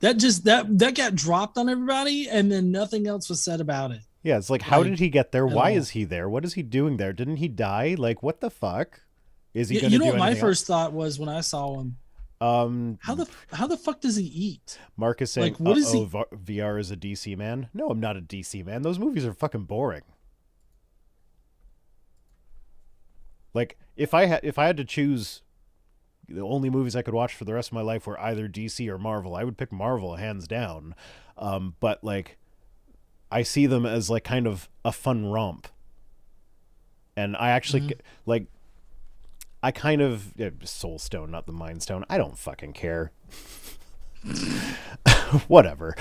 [SPEAKER 2] That just that got dropped on everybody, and then nothing else was said about it,
[SPEAKER 1] Yeah, it's like, how did
[SPEAKER 2] like
[SPEAKER 1] he get there?
[SPEAKER 2] at
[SPEAKER 1] Why is
[SPEAKER 2] all.
[SPEAKER 1] he there? What is he doing there? Didn't he die? Like, what the fuck? Is he going
[SPEAKER 2] You
[SPEAKER 1] to
[SPEAKER 2] know
[SPEAKER 1] do
[SPEAKER 2] what my
[SPEAKER 1] anything else?
[SPEAKER 2] first thought was when I saw him?
[SPEAKER 1] Um,
[SPEAKER 2] How the fuck does he eat?
[SPEAKER 1] Marcus saying,
[SPEAKER 2] Like, what is he?
[SPEAKER 1] VR is a DC man. No, I'm not a DC man. Those movies are fucking boring. Like, if I had to choose, the only movies I could watch for the rest of my life were either DC or Marvel, I would pick Marvel hands down. But like, I see them as like kind of a fun romp, and I actually
[SPEAKER 2] Mhm.
[SPEAKER 1] like. I kind of Soul Stone, not the Mind Stone. I don't fucking care. Whatever.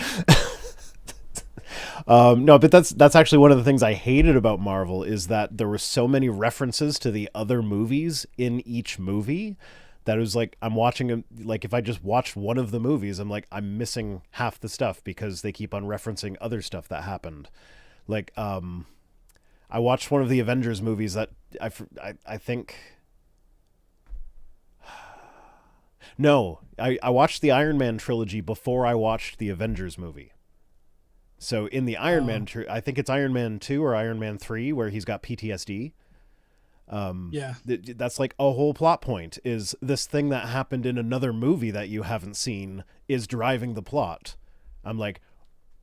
[SPEAKER 1] No, but that's actually one of the things I hated about Marvel is that there were so many references to the other movies in each movie that it was like I'm watching them. Like if I just watched one of the movies, I'm like I'm missing half the stuff because they keep on referencing other stuff that happened. Like I watched one of the Avengers movies that I think no, I watched the Iron Man trilogy before I watched the Avengers movie. So in the Iron Man,
[SPEAKER 2] Oh,
[SPEAKER 1] I think it's Iron Man 2 or Iron Man 3 where he's got PTSD.
[SPEAKER 2] yeah.
[SPEAKER 1] That's like a whole plot point is this thing that happened in another movie that you haven't seen is driving the plot. I'm like,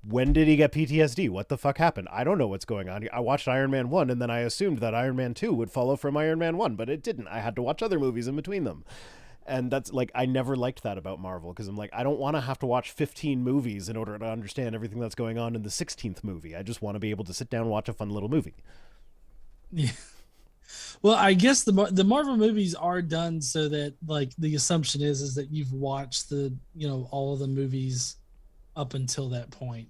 [SPEAKER 1] when did he get PTSD? What the fuck happened? I don't know what's going on here. I watched Iron Man 1 and then I assumed that Iron Man 2 would follow from Iron Man 1, but it didn't. I had to watch other movies in between them. And that's like I never liked that about Marvel because I'm like I don't want to have to watch 15 movies in order to understand everything that's going on in the 16th movie. I just want to be able to sit down and watch a fun little movie.
[SPEAKER 2] Yeah. Well, I guess the Marvel movies are done so that like the assumption is that you've watched the all of the movies up until that point.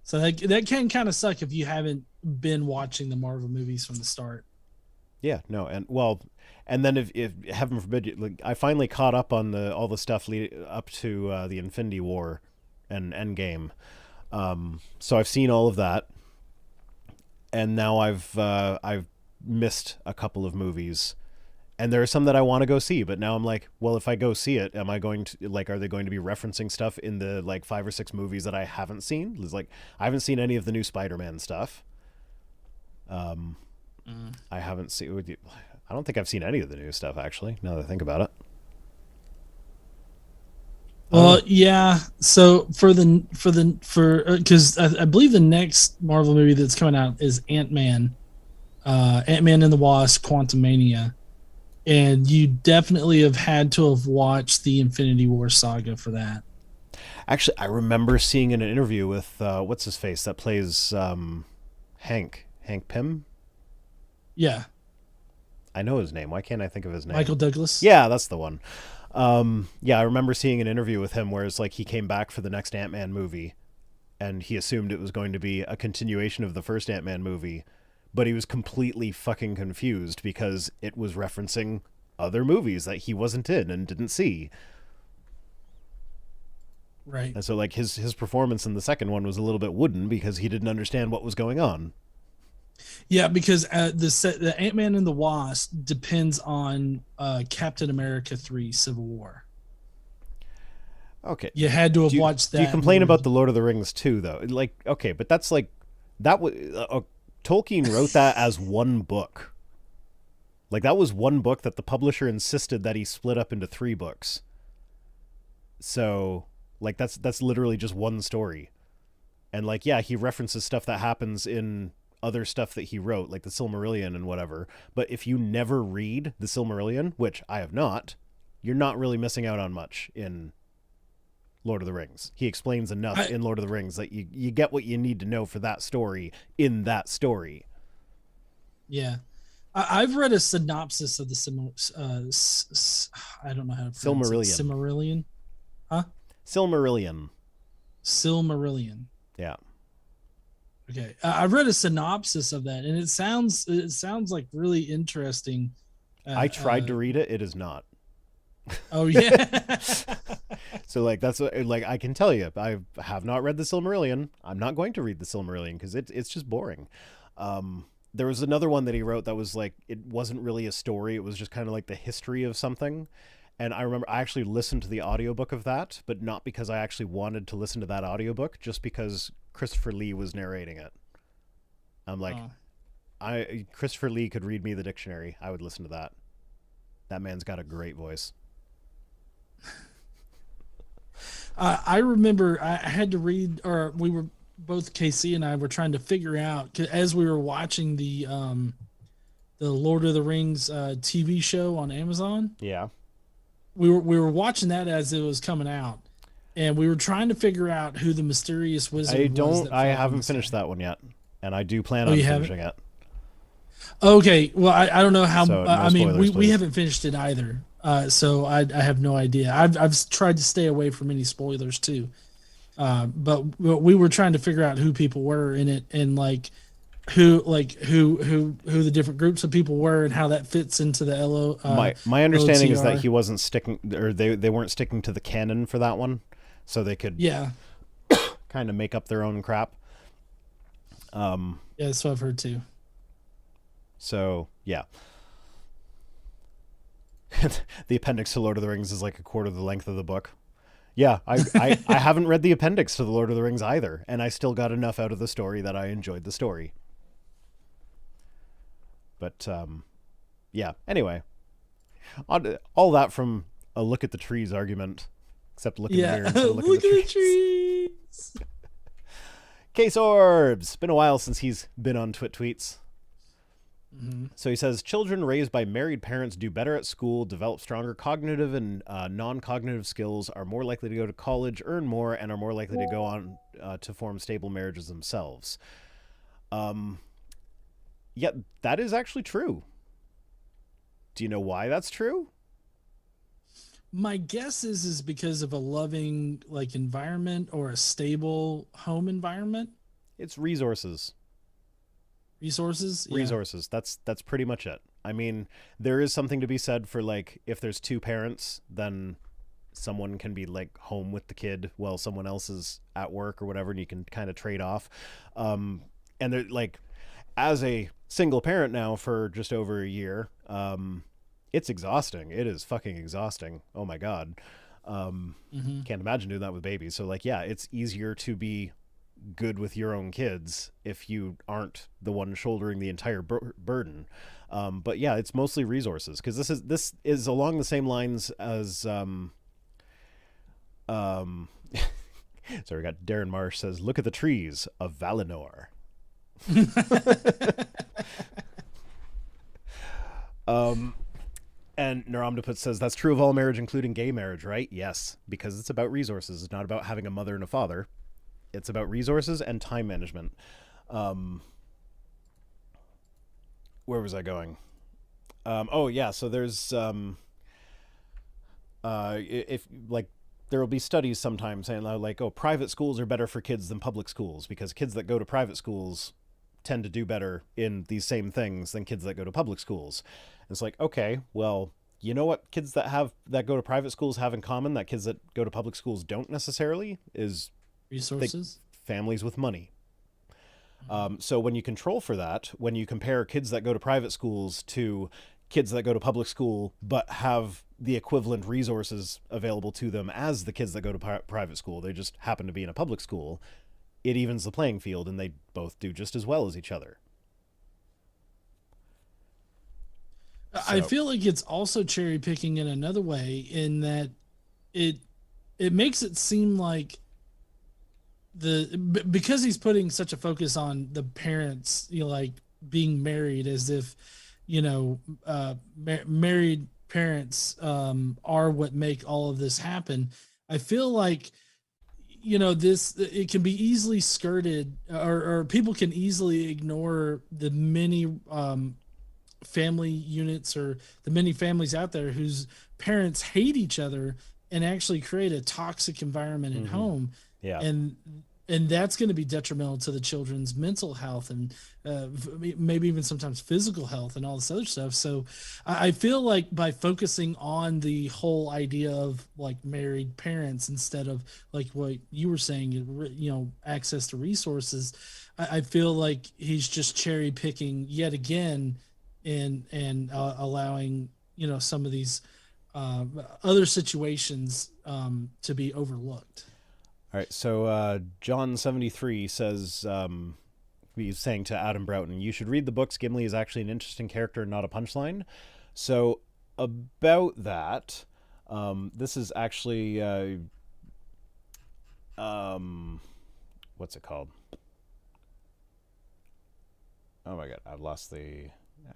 [SPEAKER 2] So that can kind of suck if you haven't been watching the Marvel movies from the start.
[SPEAKER 1] Yeah, no, and well, and then if heaven forbid, like, I finally caught up on the all the stuff lead up to the Infinity War and Endgame. So I've seen all of that, and now I've missed a couple of movies, and there are some that I want to go see, but now I'm like, well, if I go see it, am I going to like, are they going to be referencing stuff in the like 5 or 6 movies that I haven't seen? It's like I haven't seen any of the new Spider-Man stuff. Um,
[SPEAKER 2] Mm.
[SPEAKER 1] I haven't seen. I don't think I've seen any of the new stuff actually. Now that I think about it, I don't
[SPEAKER 2] Well,
[SPEAKER 1] know.
[SPEAKER 2] yeah. So for because I believe the next Marvel movie that's coming out is Ant-Man, Ant-Man and the Wasp: Quantumania, and you definitely have had to have watched the Infinity War saga for that.
[SPEAKER 1] Actually, I remember seeing in an interview with what's his face that plays Hank Pym.
[SPEAKER 2] Yeah,
[SPEAKER 1] I know his name. Why can't I think of his name?
[SPEAKER 2] Michael Douglas.
[SPEAKER 1] Yeah, that's the one. Yeah, I remember seeing an interview with him where it's like he came back for the next Ant-Man movie, and he assumed it was going to be a continuation of the first Ant-Man movie, but he was completely fucking confused because it was referencing other movies that he wasn't in and didn't see.
[SPEAKER 2] Right.
[SPEAKER 1] And so like his performance in the second one was a little bit wooden because he didn't understand what was going on.
[SPEAKER 2] Yeah, because the Ant-Man and the Wasp depends on Captain America 3 Civil War.
[SPEAKER 1] Okay.
[SPEAKER 2] You had to have watched
[SPEAKER 1] Do you
[SPEAKER 2] that in
[SPEAKER 1] complain
[SPEAKER 2] order
[SPEAKER 1] about
[SPEAKER 2] to.
[SPEAKER 1] the Lord of the Rings too though? Like okay, but that's like that was Tolkien wrote that as one book. Like that was one book that the publisher insisted that he split up into 3 books. So like that's literally just one story. And like yeah, he references stuff that happens in other stuff that he wrote, like the Silmarillion and whatever. But if you never read the Silmarillion, which I have not, you're not really missing out on much in Lord of the Rings. He explains enough
[SPEAKER 2] I,
[SPEAKER 1] in Lord of the Rings that you get what you need to know for that story in that story.
[SPEAKER 2] yeah, I've read a synopsis of the I don't know how to pronounce it.
[SPEAKER 1] Silmarillion.
[SPEAKER 2] Cimmerillion. Huh?
[SPEAKER 1] Silmarillion.
[SPEAKER 2] Silmarillion.
[SPEAKER 1] Yeah.
[SPEAKER 2] Okay, I read a synopsis of that, and it sounds like really interesting.
[SPEAKER 1] I
[SPEAKER 2] Uh,
[SPEAKER 1] tried
[SPEAKER 2] uh,
[SPEAKER 1] to read it. It is not.
[SPEAKER 2] oh yeah,
[SPEAKER 1] So like that's what, like I can tell you, I have not read the Silmarillion. I'm not going to read the Silmarillion because it's just boring. There was another one that he wrote that was like it wasn't really a story. It was just kind of like the history of something. And I remember I actually listened to the audiobook of that, but not because I actually wanted to listen to that audiobook, just because Christopher Lee was narrating it. I'm like,
[SPEAKER 2] oh.
[SPEAKER 1] I Christopher Lee could read me the dictionary. I would listen to that. That man's got a great voice.
[SPEAKER 2] I remember I had to read, or we were both Casey and I were trying to figure out as we were watching the Lord of the Rings TV show on Amazon.
[SPEAKER 1] Yeah.
[SPEAKER 2] We were watching that as it was coming out, and we were trying to figure out who the mysterious wizard was.
[SPEAKER 1] I haven't finished that one yet, and I do plan
[SPEAKER 2] Oh,
[SPEAKER 1] on
[SPEAKER 2] you
[SPEAKER 1] finishing
[SPEAKER 2] haven't?
[SPEAKER 1] it.
[SPEAKER 2] Okay, well, I don't know how.
[SPEAKER 1] So, no
[SPEAKER 2] I mean,
[SPEAKER 1] spoilers,
[SPEAKER 2] we
[SPEAKER 1] please.
[SPEAKER 2] haven't finished it either, so I have no idea. I've tried to stay away from any spoilers too, but we were trying to figure out who people were in it and who the different groups of people were and how that fits into the LO.
[SPEAKER 1] My understanding is that
[SPEAKER 2] LOTR.
[SPEAKER 1] he wasn't sticking, or they weren't sticking to the canon for that one, so they could
[SPEAKER 2] Yeah,
[SPEAKER 1] kind of make up their own crap.
[SPEAKER 2] yeah, that's what I've heard too.
[SPEAKER 1] So yeah. The appendix to Lord of the Rings is like a quarter the length of the book. Yeah, I haven't read the appendix to the Lord of the Rings either, and I still got enough out of the story that I enjoyed the story. But yeah. Anyway, all that from a look at the trees argument, except look in the mirror
[SPEAKER 2] Yeah,
[SPEAKER 1] instead of look,
[SPEAKER 2] look
[SPEAKER 1] at the
[SPEAKER 2] at the
[SPEAKER 1] trees.
[SPEAKER 2] trees.
[SPEAKER 1] Case Orbs. Been a while since he's been on Twit tweets.
[SPEAKER 2] Mm-hmm.
[SPEAKER 1] So he says, children raised by married parents do better at school, develop stronger cognitive and non-cognitive skills, are more likely to go to college, earn more, and are more likely to go on to form stable marriages themselves. Yeah, that is actually true. Do you know why that's true?
[SPEAKER 2] My guess is because of a loving environment or a stable home environment.
[SPEAKER 1] It's resources.
[SPEAKER 2] Resources. Yeah.
[SPEAKER 1] Resources. That's pretty much it. I mean, there is something to be said for like if there's two parents, then someone can be like home with the kid while someone else is at work or whatever, and you can kind of trade off. And they're like, as a single parent now for just over a year, it's exhausting. It is fucking exhausting. Oh my God. Can't imagine doing that with babies. So like, yeah, it's easier to be good with your own kids if you aren't the one shouldering the entire burden. But yeah, it's mostly resources, because this is along the same lines as so we got Darren Marsh says, look at the trees of Valinor. And Naramdaput says, that's true of all marriage, including gay marriage, right? Yes, because it's about resources. It's not about having a mother and a father. It's about resources and time management. Where was I going? Oh yeah, so there's if like there will be studies sometimes saying like, oh, private schools are better for kids than public schools because kids that go to private schools tend to do better in these same things than kids that go to public schools. And it's like, okay, well, you know what kids that go to private schools have in common that kids that go to public schools don't necessarily is
[SPEAKER 2] Resources.
[SPEAKER 1] families with money. So when you control for that, when you compare kids that go to private schools to kids that go to public school but have the equivalent resources available to them as the kids that go to private school, they just happen to be in a public school, it evens the playing field and they both do just as well as each other.
[SPEAKER 2] I feel like it's also cherry picking in another way, in that it makes it seem like because he's putting such a focus on the parents, like being married, as if married parents are what make all of this happen. I feel like this, it can be easily skirted, or people can easily ignore the many family units or the many families out there whose parents hate each other and actually create a toxic environment at home,
[SPEAKER 1] Yeah.
[SPEAKER 2] and that's going to be detrimental to the children's mental health and maybe even sometimes physical health and all this other stuff. So I feel like by focusing on the whole idea of like married parents instead of like what you were saying, access to resources, I feel like he's just cherry picking yet again, and allowing some of these other situations to be overlooked.
[SPEAKER 1] All right. So John73 says, he's saying to Adam Broughton, you should read the books. Gimli is actually an interesting character, not a punchline. So about that, this is actually, what's it called? Oh my God, I've lost the,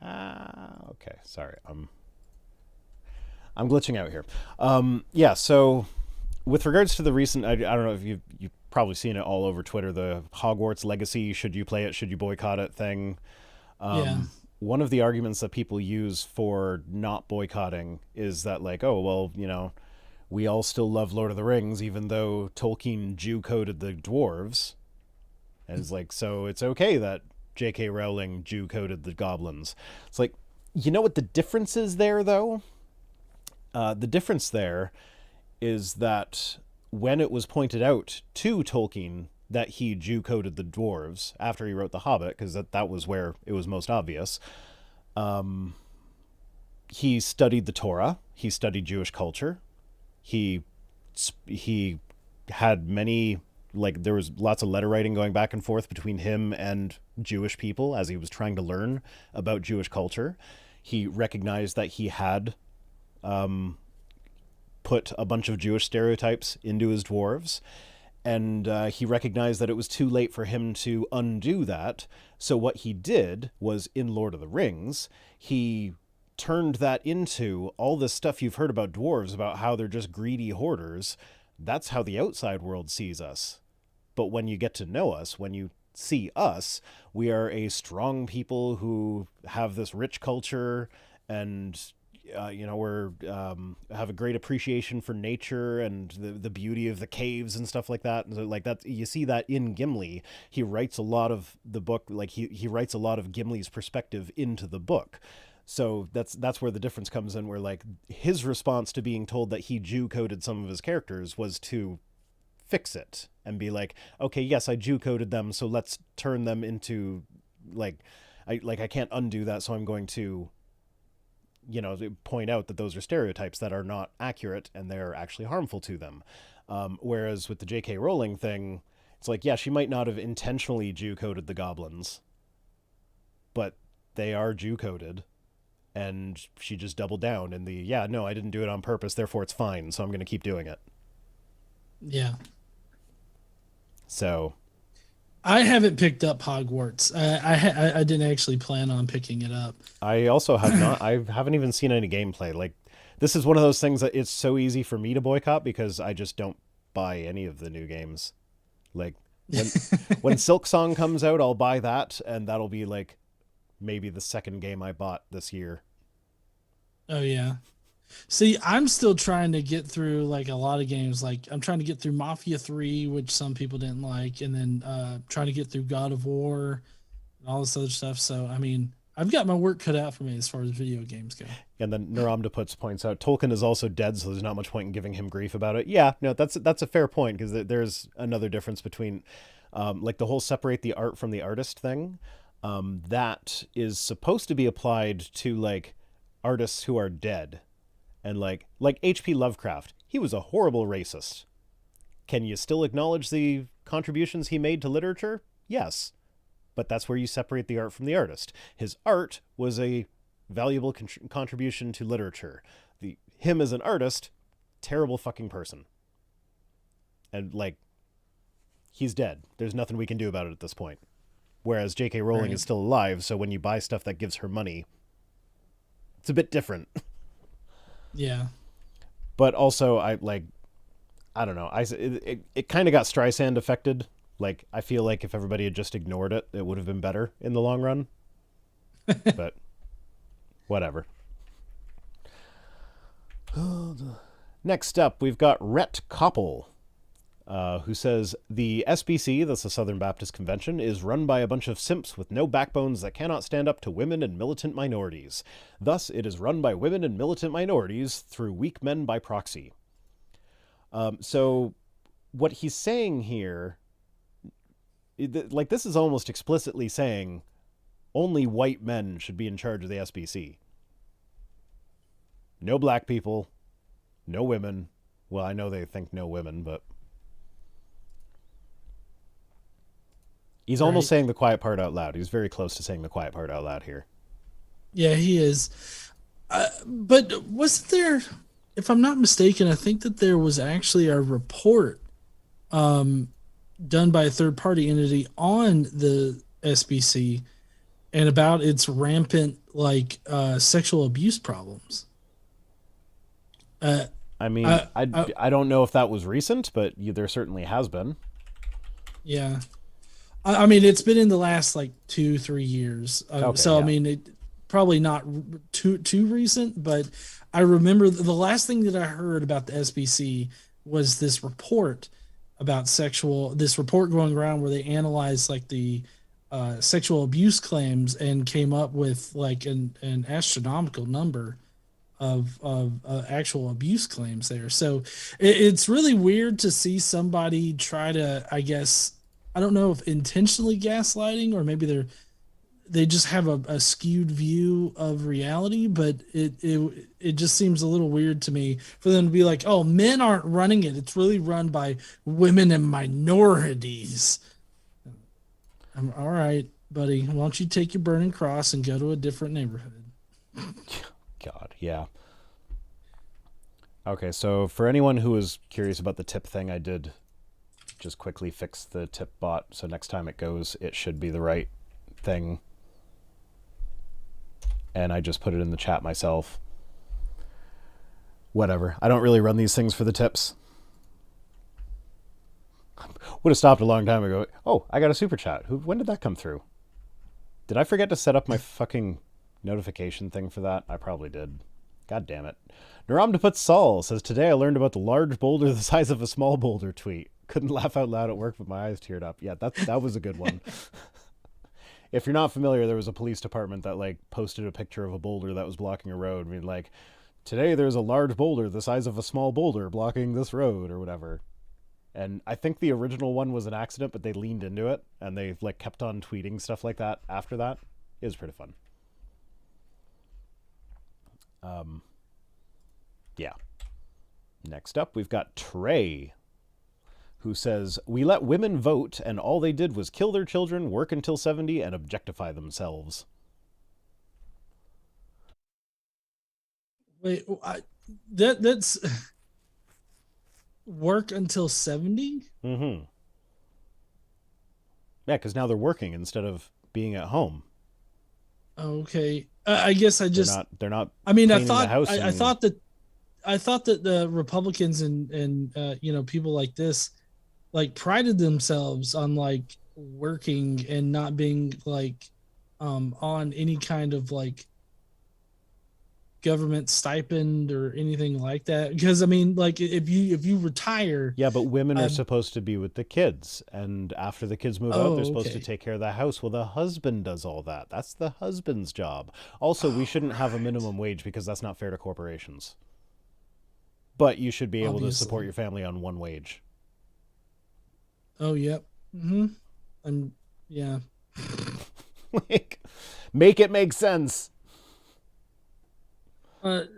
[SPEAKER 1] okay, sorry. I'm glitching out here. Yeah, so with regards to the recent, I don't know if you've probably seen it all over Twitter, the Hogwarts Legacy, should you play it, should you boycott it thing.
[SPEAKER 2] Yeah.
[SPEAKER 1] One of the arguments that people use for not boycotting is that like, oh, well, we all still love Lord of the Rings, even though Tolkien Jew coded the dwarves. And it's like, so it's okay that J.K. Rowling Jew coded the goblins. It's like, you know what the difference is there, though? The difference there is that when it was pointed out to Tolkien that he Jew coded the dwarves after he wrote The Hobbit, because that was where it was most obvious, he studied the Torah, he studied Jewish culture, he had many, like, there was lots of letter writing going back and forth between him and Jewish people as he was trying to learn about Jewish culture. He recognized that he had put a bunch of Jewish stereotypes into his dwarves, and he recognized that it was too late for him to undo that. So what he did was, in Lord of the Rings, he turned that into all this stuff you've heard about dwarves, about how they're just greedy hoarders. That's how the outside world sees us. But when you get to know us, when you see us, we are a strong people who have this rich culture, and we're have a great appreciation for nature and the beauty of the caves and stuff like that. And so, like, that, you see that in Gimli. He writes a lot of the book, like he writes a lot of Gimli's perspective into the book. So that's where the difference comes in, where like his response to being told that he Jew coded some of his characters was to fix it and be like, okay, yes, I Jew coded them, so let's turn them into I can't undo that, so I'm going to point out that those are stereotypes that are not accurate and they're actually harmful to them. Whereas with the J.K. Rowling thing, it's like, yeah, she might not have intentionally Jew coded the goblins, but they are Jew coded. And she just doubled down in no, I didn't do it on purpose, therefore it's fine, so I'm going to keep doing it.
[SPEAKER 2] Yeah.
[SPEAKER 1] So
[SPEAKER 2] I haven't picked up Hogwarts. I didn't actually plan on picking it up.
[SPEAKER 1] I also have not. I haven't even seen any gameplay. Like, this is one of those things that it's so easy for me to boycott because I just don't buy any of the new games. Like, when Silk Song comes out, I'll buy that, and that'll be like maybe the second game I bought this year.
[SPEAKER 2] Oh yeah. See, I'm still trying to get through like a lot of games. Like, I'm trying to get through Mafia 3, which some people didn't like, and then trying to get through God of War and all this other stuff. So, I mean, I've got my work cut out for me as far as video games go.
[SPEAKER 1] And then Naramda points out Tolkien is also dead, so there's not much point in giving him grief about it. Yeah, no, that's a fair point, because there's another difference between like the whole separate the art from the artist thing. That is supposed to be applied to like artists who are dead. And like H.P. Lovecraft, he was a horrible racist. Can you still acknowledge the contributions he made to literature? Yes. But that's where you separate the art from the artist. His art was a valuable contribution to literature. Him as an artist, terrible fucking person. And like, he's dead. There's nothing we can do about it at this point. Whereas J.K. Rowling is still alive, so when you buy stuff that gives her money, it's a bit different.
[SPEAKER 2] Yeah.
[SPEAKER 1] But also, I don't know. It kind of got Streisand affected. Like, I feel like if everybody had just ignored it, it would have been better in the long run. But whatever. Next up, we've got Rhett Koppel, who says, the SBC, that's the Southern Baptist Convention, is run by a bunch of simps with no backbones that cannot stand up to women and militant minorities. Thus, it is run by women and militant minorities through weak men by proxy. So what he's saying here, like, this is almost explicitly saying only white men should be in charge of the SBC. No black people, no women. Well, I know they think no women, but he's almost saying the quiet part out loud. He's very close to saying the quiet part out loud here.
[SPEAKER 2] Yeah, he is. But wasn't there, if I'm not mistaken, I think that there was actually a report done by a third party entity on the SBC and about its rampant sexual abuse problems.
[SPEAKER 1] I mean, I don't know if that was recent, but there certainly has been.
[SPEAKER 2] Yeah. I mean, it's been in the last 2-3 years. I mean, it probably not too recent, but I remember the last thing that I heard about the SBC was this report about this report going around where they analyzed the sexual abuse claims and came up with an astronomical number of actual abuse claims there. So it's really weird to see somebody try to, I guess, I don't know if intentionally gaslighting or maybe they just have a skewed view of reality, but it just seems a little weird to me for them to be like, oh, men aren't running it. It's really run by women and minorities. All right, buddy. Why don't you take your burning cross and go to a different neighborhood?
[SPEAKER 1] God, yeah. Okay, so for anyone who was curious about the tip thing, I did just quickly fix the tip bot, so next time it goes, it should be the right thing. And I just put it in the chat myself. Whatever. I don't really run these things for the tips. Would have stopped a long time ago. Oh, I got a super chat. When did that come through? Did I forget to set up my fucking notification thing for that? I probably did. God damn it. Naramdaput Saul says, today I learned about the large boulder the size of a small boulder tweet. Couldn't laugh out loud at work, but my eyes teared up. Yeah, that was a good one. If you're not familiar, there was a police department that posted a picture of a boulder that was blocking a road. I mean, today there's a large boulder the size of a small boulder blocking this road or whatever. And I think the original one was an accident, but they leaned into it and they kept on tweeting stuff like that after that. It was pretty fun. Yeah. Next up, we've got Trey, who says, we let women vote and all they did was kill their children, work until 70, and objectify themselves.
[SPEAKER 2] Wait, that's work until 70?
[SPEAKER 1] Mm-hmm. Yeah, because now they're working instead of being at home.
[SPEAKER 2] Okay. I guess
[SPEAKER 1] they're not.
[SPEAKER 2] I mean, I thought that the Republicans and people like this prided themselves on working and not being on any kind of government stipend or anything like that. Because I mean, if you retire,
[SPEAKER 1] yeah, but women are supposed to be with the kids, and after the kids move out, they're supposed to take care of the house. Well, the husband does all that. That's the husband's job. Also, we shouldn't have a minimum wage because that's not fair to corporations. But you should be able to support your family on one wage.
[SPEAKER 2] Oh, yep. Mm-hmm. And yeah.
[SPEAKER 1] Make it make sense.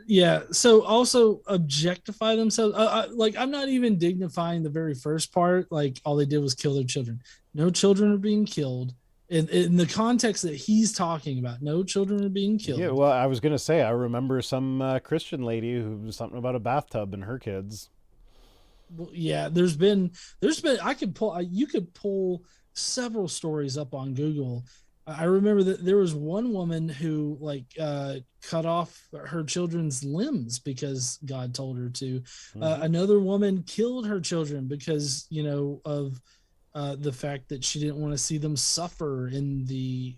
[SPEAKER 2] Yeah. So also objectify themselves. I'm not even dignifying the very first part. All they did was kill their children. No children are being killed. In the context that he's talking about, no children are being killed.
[SPEAKER 1] Yeah, well, I was going to say, I remember some Christian lady who was something about a bathtub and her kids.
[SPEAKER 2] Well, yeah, you could pull several stories up on Google. I remember that there was one woman who cut off her children's limbs because God told her to. Mm-hmm. Another woman killed her children because, of the fact that she didn't want to see them suffer in the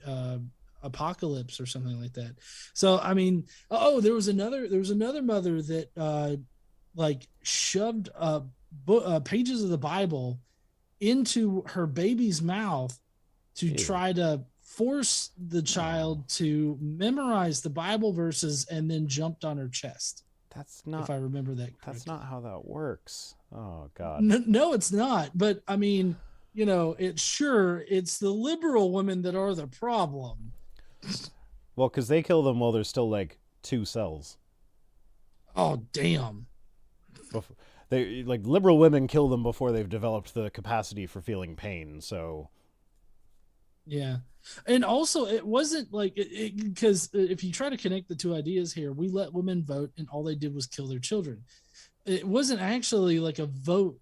[SPEAKER 2] apocalypse or something like that. So, I mean, there was another mother that like shoved pages of the Bible into her baby's mouth to
[SPEAKER 1] Ew.
[SPEAKER 2] try to force the
[SPEAKER 1] Oh,
[SPEAKER 2] child to memorize the Bible verses and then jumped on her chest,
[SPEAKER 1] that's
[SPEAKER 2] if
[SPEAKER 1] not
[SPEAKER 2] I remember that
[SPEAKER 1] that's
[SPEAKER 2] correctly.
[SPEAKER 1] not how that works. Oh God.
[SPEAKER 2] No, it's not. But I mean, it's the liberal women that are the problem.
[SPEAKER 1] Well, because they kill them while there's still like two cells.
[SPEAKER 2] Oh, damn.
[SPEAKER 1] Bef- They like liberal women kill them before they've developed the capacity for feeling pain. So
[SPEAKER 2] Yeah. And also, it wasn't like because if you try to connect the two ideas here, we let women vote and all they did was kill their children. It wasn't actually like a vote.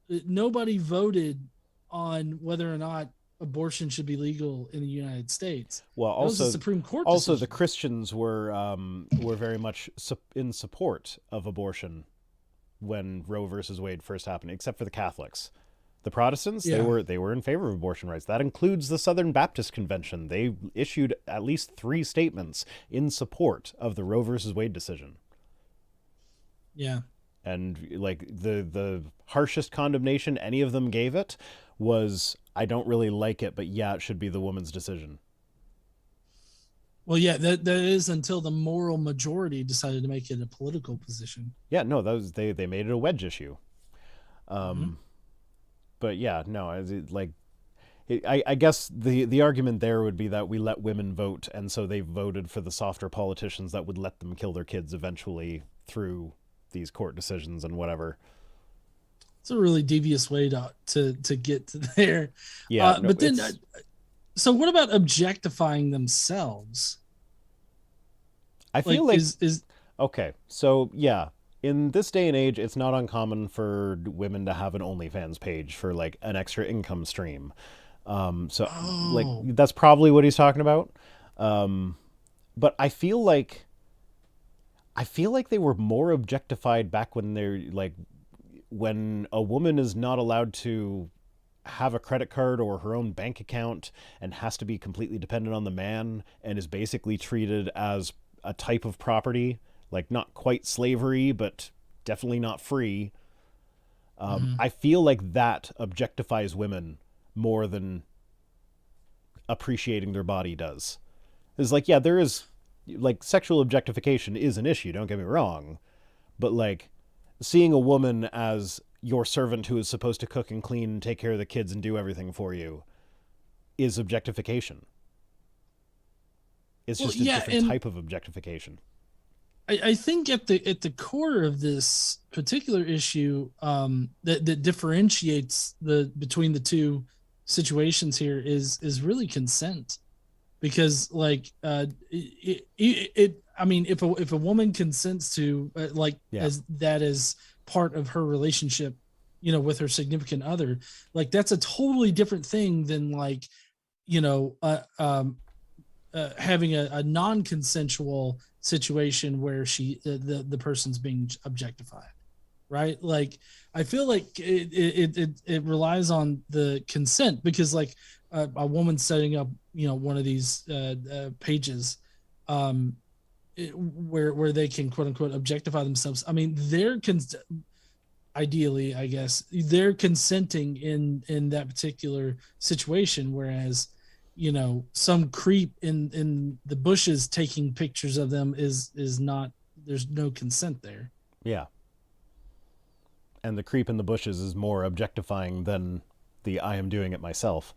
[SPEAKER 2] Nobody voted on whether or not abortion should be legal in the United States.
[SPEAKER 1] well,
[SPEAKER 2] That was a Supreme Court
[SPEAKER 1] also the
[SPEAKER 2] decision.
[SPEAKER 1] Christians were very much in support of abortion when Roe versus Wade first happened, except for the Catholics. The Protestants,
[SPEAKER 2] Yeah.
[SPEAKER 1] they were in favor of abortion rights. That includes the Southern Baptist Convention. They issued at least 3 statements in support of the Roe versus Wade decision.
[SPEAKER 2] Yeah.
[SPEAKER 1] And like the harshest condemnation any of them gave it was, I don't really like it, but yeah, it should be the woman's decision.
[SPEAKER 2] Well, yeah, that is until the moral majority decided to make it a political position.
[SPEAKER 1] Yeah, no, that was they made it a wedge issue.
[SPEAKER 2] Mm-hmm.
[SPEAKER 1] But yeah, no, I guess the argument there would be that we let women vote, and so they voted for the softer politicians that would let them kill their kids eventually through these court decisions and whatever.
[SPEAKER 2] It's a really devious way to get to there.
[SPEAKER 1] Yeah, no,
[SPEAKER 2] But then, so what about objectifying themselves?
[SPEAKER 1] I
[SPEAKER 2] Like,
[SPEAKER 1] feel like
[SPEAKER 2] is
[SPEAKER 1] okay, so yeah, in this day and age, it's not uncommon for women to have an OnlyFans page for like an extra income stream. So like
[SPEAKER 2] oh
[SPEAKER 1] that's probably what he's talking about. Um, but I feel like they were more objectified back when they're like when a woman is not allowed to have a credit card or her own bank account and has to be completely dependent on the man and is basically treated as a type of property, like not quite slavery, but definitely not free.
[SPEAKER 2] mhm.
[SPEAKER 1] I feel like that objectifies women more than appreciating their body does. It's like, yeah, there is like sexual objectification is an issue, don't get me wrong, but like seeing a woman as your servant who is supposed to cook and clean and take care of the kids and do everything for you is objectification. It's
[SPEAKER 2] Well,
[SPEAKER 1] just a
[SPEAKER 2] yeah,
[SPEAKER 1] different
[SPEAKER 2] and
[SPEAKER 1] type of objectification.
[SPEAKER 2] I think at the core of this particular issue, that differentiates the between the two situations here is really consent, because like I mean, if a woman consents to like
[SPEAKER 1] Yeah.
[SPEAKER 2] as that is part of her relationship, with her significant other, like that's a totally different thing than like you know uh, um having a non-consensual situation where the person's being objectified, right? Like I feel like it relies on the consent, because like a woman setting up one of these pages, um where they can quote unquote objectify themselves. I mean, ideally, I guess they're consenting in that particular situation, whereas some creep in the bushes taking pictures of them is not, there's no consent there.
[SPEAKER 1] Yeah. And the creep in the bushes is more objectifying than the I am doing it myself.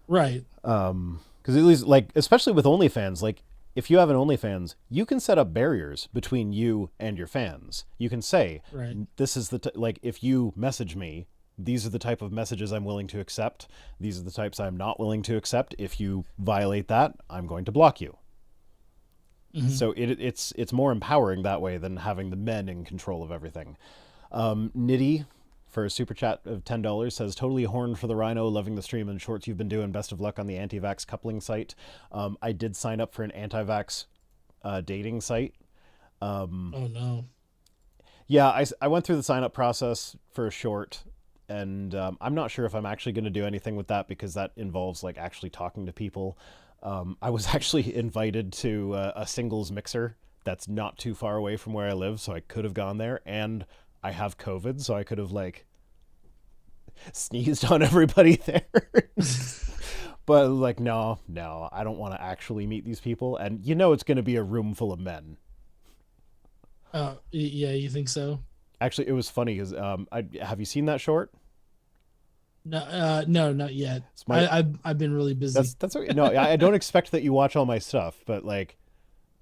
[SPEAKER 2] Right.
[SPEAKER 1] Because at least, like, especially with OnlyFans, like, if you have an OnlyFans, you can set up barriers between you and your fans. You can say,
[SPEAKER 2] Right.
[SPEAKER 1] this is like, if you message me, these are the type of messages I'm willing to accept. These are the types I'm not willing to accept. If you violate that, I'm going to block you.
[SPEAKER 2] Mm-hmm.
[SPEAKER 1] So it's more empowering that way than having the men in control of everything. Nitty, for a super chat of $10, says, totally horned for the Rhino, loving the stream and shorts you've been doing. Best of luck on the anti-vax coupling site. I did sign up for an anti-vax dating site.
[SPEAKER 2] Oh no.
[SPEAKER 1] Yeah, I went through the sign up process for a short, and I'm not sure if I'm actually going to do anything with that because that involves like actually talking to people. I was actually invited to a singles mixer that's not too far away from where I live, so I could have gone there, and I have COVID, so I could have like sneezed on everybody there. But like, no, I don't want to actually meet these people. And it's going to be a room full of men.
[SPEAKER 2] Yeah, you think so?
[SPEAKER 1] Actually, it was funny because have you seen that short?
[SPEAKER 2] No, no, not yet.
[SPEAKER 1] It's my,
[SPEAKER 2] I've been really busy.
[SPEAKER 1] that's okay. No, I don't expect that you watch all my stuff, but like,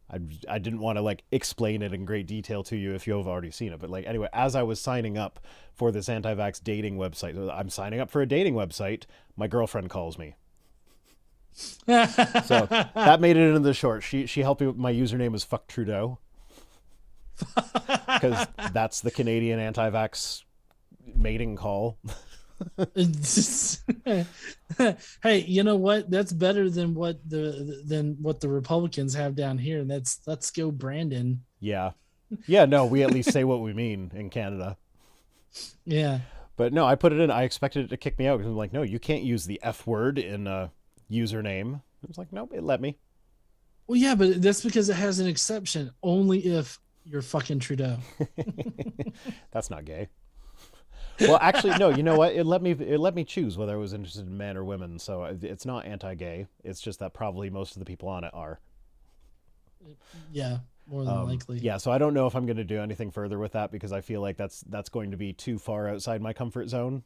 [SPEAKER 1] I didn't want to like explain it in great detail to you if you have already seen it. But like, anyway, as I was signing up for this anti-vax dating website, I'm signing up for a dating website. My girlfriend calls me. So that made it into the short. She helped me with my username is fuck Trudeau. Because that's the Canadian anti-vax mating call.
[SPEAKER 2] Hey, you know what? That's better than what the Republicans have down here. And that's let's go, Brandon.
[SPEAKER 1] Yeah. No, we at least say what we mean in Canada.
[SPEAKER 2] Yeah.
[SPEAKER 1] But no, I put it in. I expected it to kick me out because I'm like, no, you can't use the F word in a username. It was like, nope, it let me.
[SPEAKER 2] Well, yeah, but that's because it has an exception. Only if you're fucking Trudeau.
[SPEAKER 1] That's not gay. Well, actually, no. You know what? It let me choose whether I was interested in men or women. So it's not anti-gay. It's just that probably most of the people on it are.
[SPEAKER 2] Yeah, more than likely.
[SPEAKER 1] Yeah. So I don't know if I'm going to do anything further with that because I feel like that's going to be too far outside my comfort zone.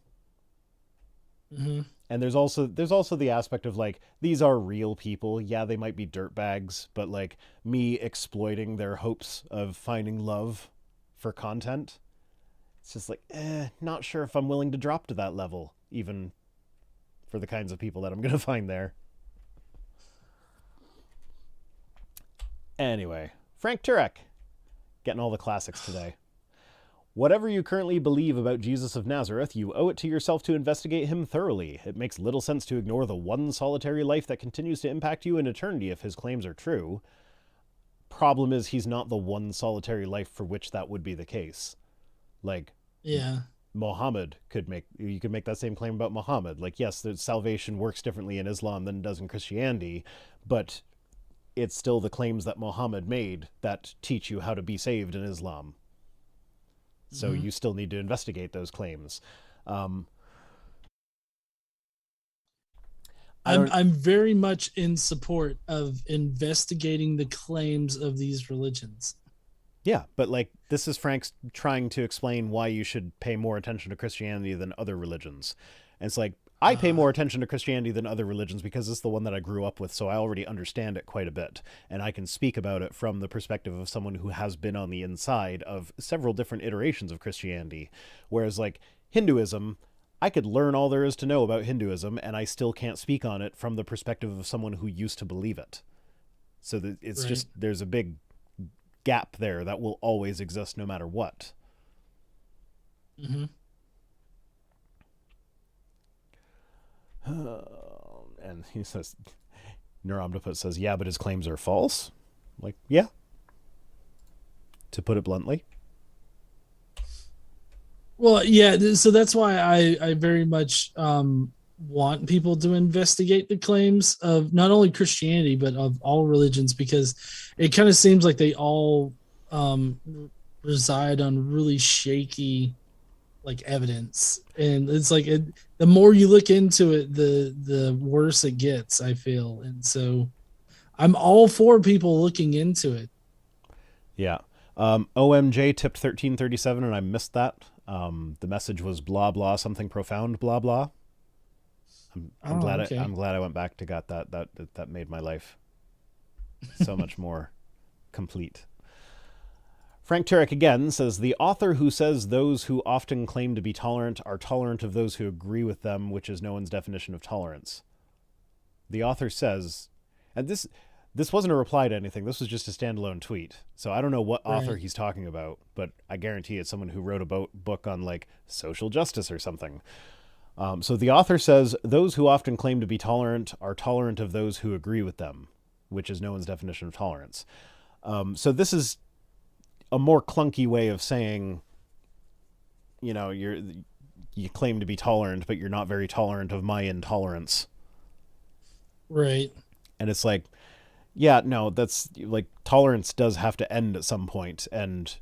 [SPEAKER 2] Mm-hmm.
[SPEAKER 1] And there's also the aspect of like, these are real people. Yeah, they might be dirtbags, but like me exploiting their hopes of finding love for content. It's just like, not sure if I'm willing to drop to that level, even for the kinds of people that I'm going to find there. Anyway, Frank Turek, getting all the classics today. Whatever you currently believe about Jesus of Nazareth, you owe it to yourself to investigate him thoroughly. It makes little sense to ignore the one solitary life that continues to impact you in eternity if his claims are true. Problem is, he's not the one solitary life for which that would be the case. Like,
[SPEAKER 2] yeah,
[SPEAKER 1] Muhammad you could make that same claim about Muhammad. Like, yes, the salvation works differently in Islam than it does in Christianity, but it's still the claims that Muhammad made that teach you how to be saved in Islam. So you still need to investigate those claims.
[SPEAKER 2] I'm very much in support of investigating the claims of these religions.
[SPEAKER 1] Yeah, but like, this is Frank's trying to explain why you should pay more attention to Christianity than other religions. And it's like, I pay more attention to Christianity than other religions because it's the one that I grew up with, so I already understand it quite a bit. And I can speak about it from the perspective of someone who has been on the inside of several different iterations of Christianity. Whereas like Hinduism, I could learn all there is to know about Hinduism, and I still can't speak on it from the perspective of someone who used to believe it. So that it's right. Just, there's a big gap there that will always exist no matter what.
[SPEAKER 2] Mm-hmm.
[SPEAKER 1] And he says, Neuromptopus says, yeah, but his claims are false. I'm like, yeah. To put it bluntly.
[SPEAKER 2] Well, yeah, so that's why I very much want people to investigate the claims of not only Christianity, but of all religions, because it kind of seems like they all reside on really shaky like evidence, and it's like the more you look into it, the worse it gets, I feel. And so I'm all for people looking into it.
[SPEAKER 1] Yeah. OMJ tipped 1337 and I missed that. The message was blah blah something profound blah blah. I'm glad okay. I'm glad I went back to got that made my life so much more complete. Frank Turek again says, the author who says those who often claim to be tolerant are tolerant of those who agree with them, which is no one's definition of tolerance. The author says, and this wasn't a reply to anything. This was just a standalone tweet. So I don't know what author he's talking about, but I guarantee it's someone who wrote a book on like social justice or something. So the author says, those who often claim to be tolerant are tolerant of those who agree with them, which is no one's definition of tolerance. So this is a more clunky way of saying, you know, you claim to be tolerant, but you're not very tolerant of my intolerance.
[SPEAKER 2] Right.
[SPEAKER 1] And it's like, yeah, no, that's like, tolerance does have to end at some point. And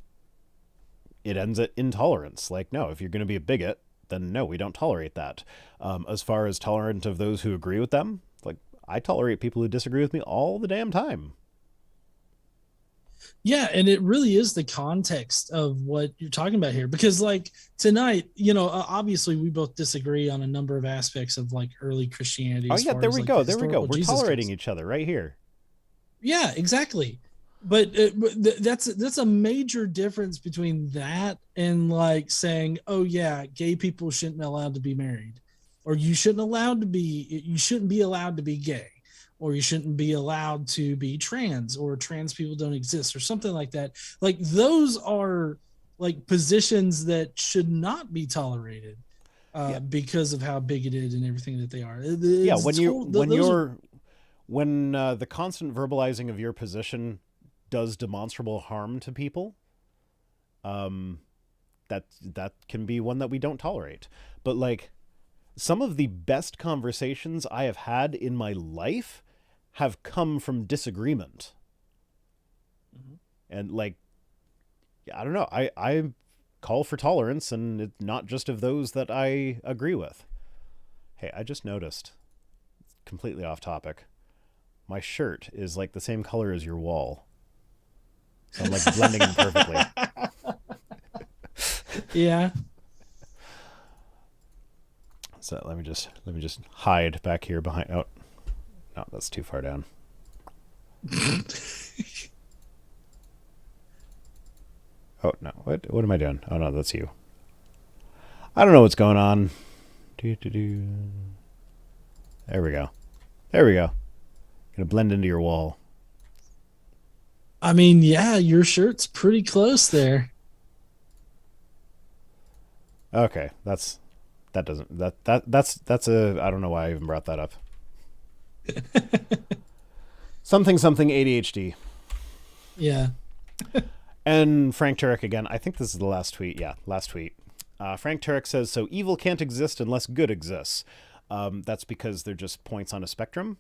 [SPEAKER 1] it ends at intolerance. Like, no, if you're going to be a bigot, then no, we don't tolerate that. As far as tolerant of those who agree with them, like, I tolerate people who disagree with me all the damn time.
[SPEAKER 2] Yeah, and it really is the context of what you're talking about here, because like tonight, obviously we both disagree on a number of aspects of like early Christianity
[SPEAKER 1] Oh
[SPEAKER 2] as
[SPEAKER 1] yeah,
[SPEAKER 2] far
[SPEAKER 1] there
[SPEAKER 2] as
[SPEAKER 1] we
[SPEAKER 2] like
[SPEAKER 1] go.
[SPEAKER 2] the
[SPEAKER 1] There we go.
[SPEAKER 2] historical
[SPEAKER 1] We're
[SPEAKER 2] Jesus
[SPEAKER 1] tolerating
[SPEAKER 2] goes.
[SPEAKER 1] each other right here.
[SPEAKER 2] Yeah, exactly. But that's a major difference between that and like saying, oh yeah, gay people shouldn't be allowed to be married, or you shouldn't be allowed to be gay, or you shouldn't be allowed to be trans, or trans people don't exist, or something like that. Like those are like positions that should not be tolerated
[SPEAKER 1] Yeah.
[SPEAKER 2] because of how bigoted and everything that they are.
[SPEAKER 1] Yeah,
[SPEAKER 2] It's those are
[SPEAKER 1] when the constant verbalizing of your position does demonstrable harm to people, um, that can be one that we don't tolerate. But like, some of the best conversations I have had in my life have come from disagreement. And like, I don't know, I call for tolerance, and it's not just of those that I agree with. Hey, I just noticed, completely off topic, my shirt is like the same color as your wall. So I'm like blending in perfectly.
[SPEAKER 2] yeah.
[SPEAKER 1] So let me just hide back here behind. Oh, no, that's too far down. Oh no, what am I doing? Oh no, that's you. I don't know what's going on. There we go. There we go. Gonna blend into your wall.
[SPEAKER 2] I mean, yeah, your shirt's pretty close there.
[SPEAKER 1] Okay, that's a, I don't know why I even brought that up. Something ADHD.
[SPEAKER 2] Yeah.
[SPEAKER 1] And Frank Turek again. I think this is the last tweet. Yeah, last tweet. Frank Turek says, so evil can't exist unless good exists. That's because they're just points on a spectrum.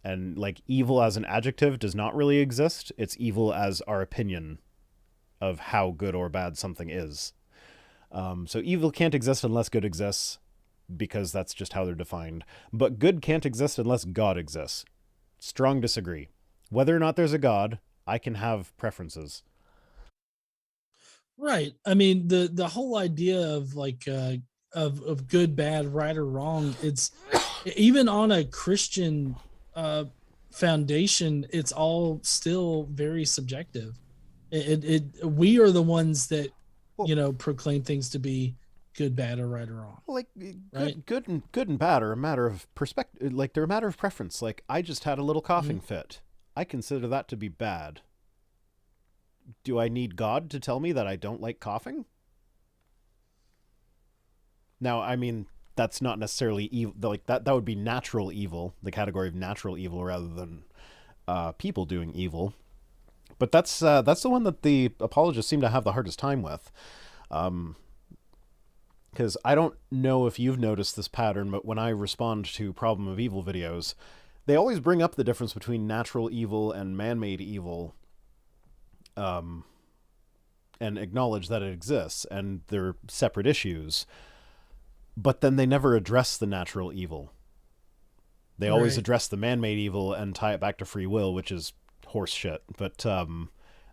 [SPEAKER 1] And like, evil as an adjective does not really exist. It's evil as our opinion of how good or bad something is. So evil can't exist unless good exists, because that's just how they're defined. But good can't exist unless God exists. Strong disagree. Whether or not there's a God, I can have preferences.
[SPEAKER 2] Right. I mean, the whole idea of like of good, bad, right or wrong, it's even on a Christian foundation, it's all still very subjective. We are the ones that proclaim things to be good, bad, or right or wrong.
[SPEAKER 1] Like,
[SPEAKER 2] Right.
[SPEAKER 1] good and bad are a matter of perspective. Like, they're a matter of preference. Like, I just had a little coughing
[SPEAKER 2] Mm-hmm.
[SPEAKER 1] fit. I consider that to be bad. Do I need God to tell me that I don't like coughing? Now, I mean, that's not necessarily evil. Like, that would be natural evil, the category of natural evil, rather than people doing evil. But that's the one that the apologists seem to have the hardest time with. Because I don't know if you've noticed this pattern, but when I respond to Problem of Evil videos, they always bring up the difference between natural evil and man-made evil, and acknowledge that it exists, and they're separate issues. But then they never address the natural evil. They always
[SPEAKER 2] Right.
[SPEAKER 1] address the man-made evil and tie it back to free will, which is horse shit. But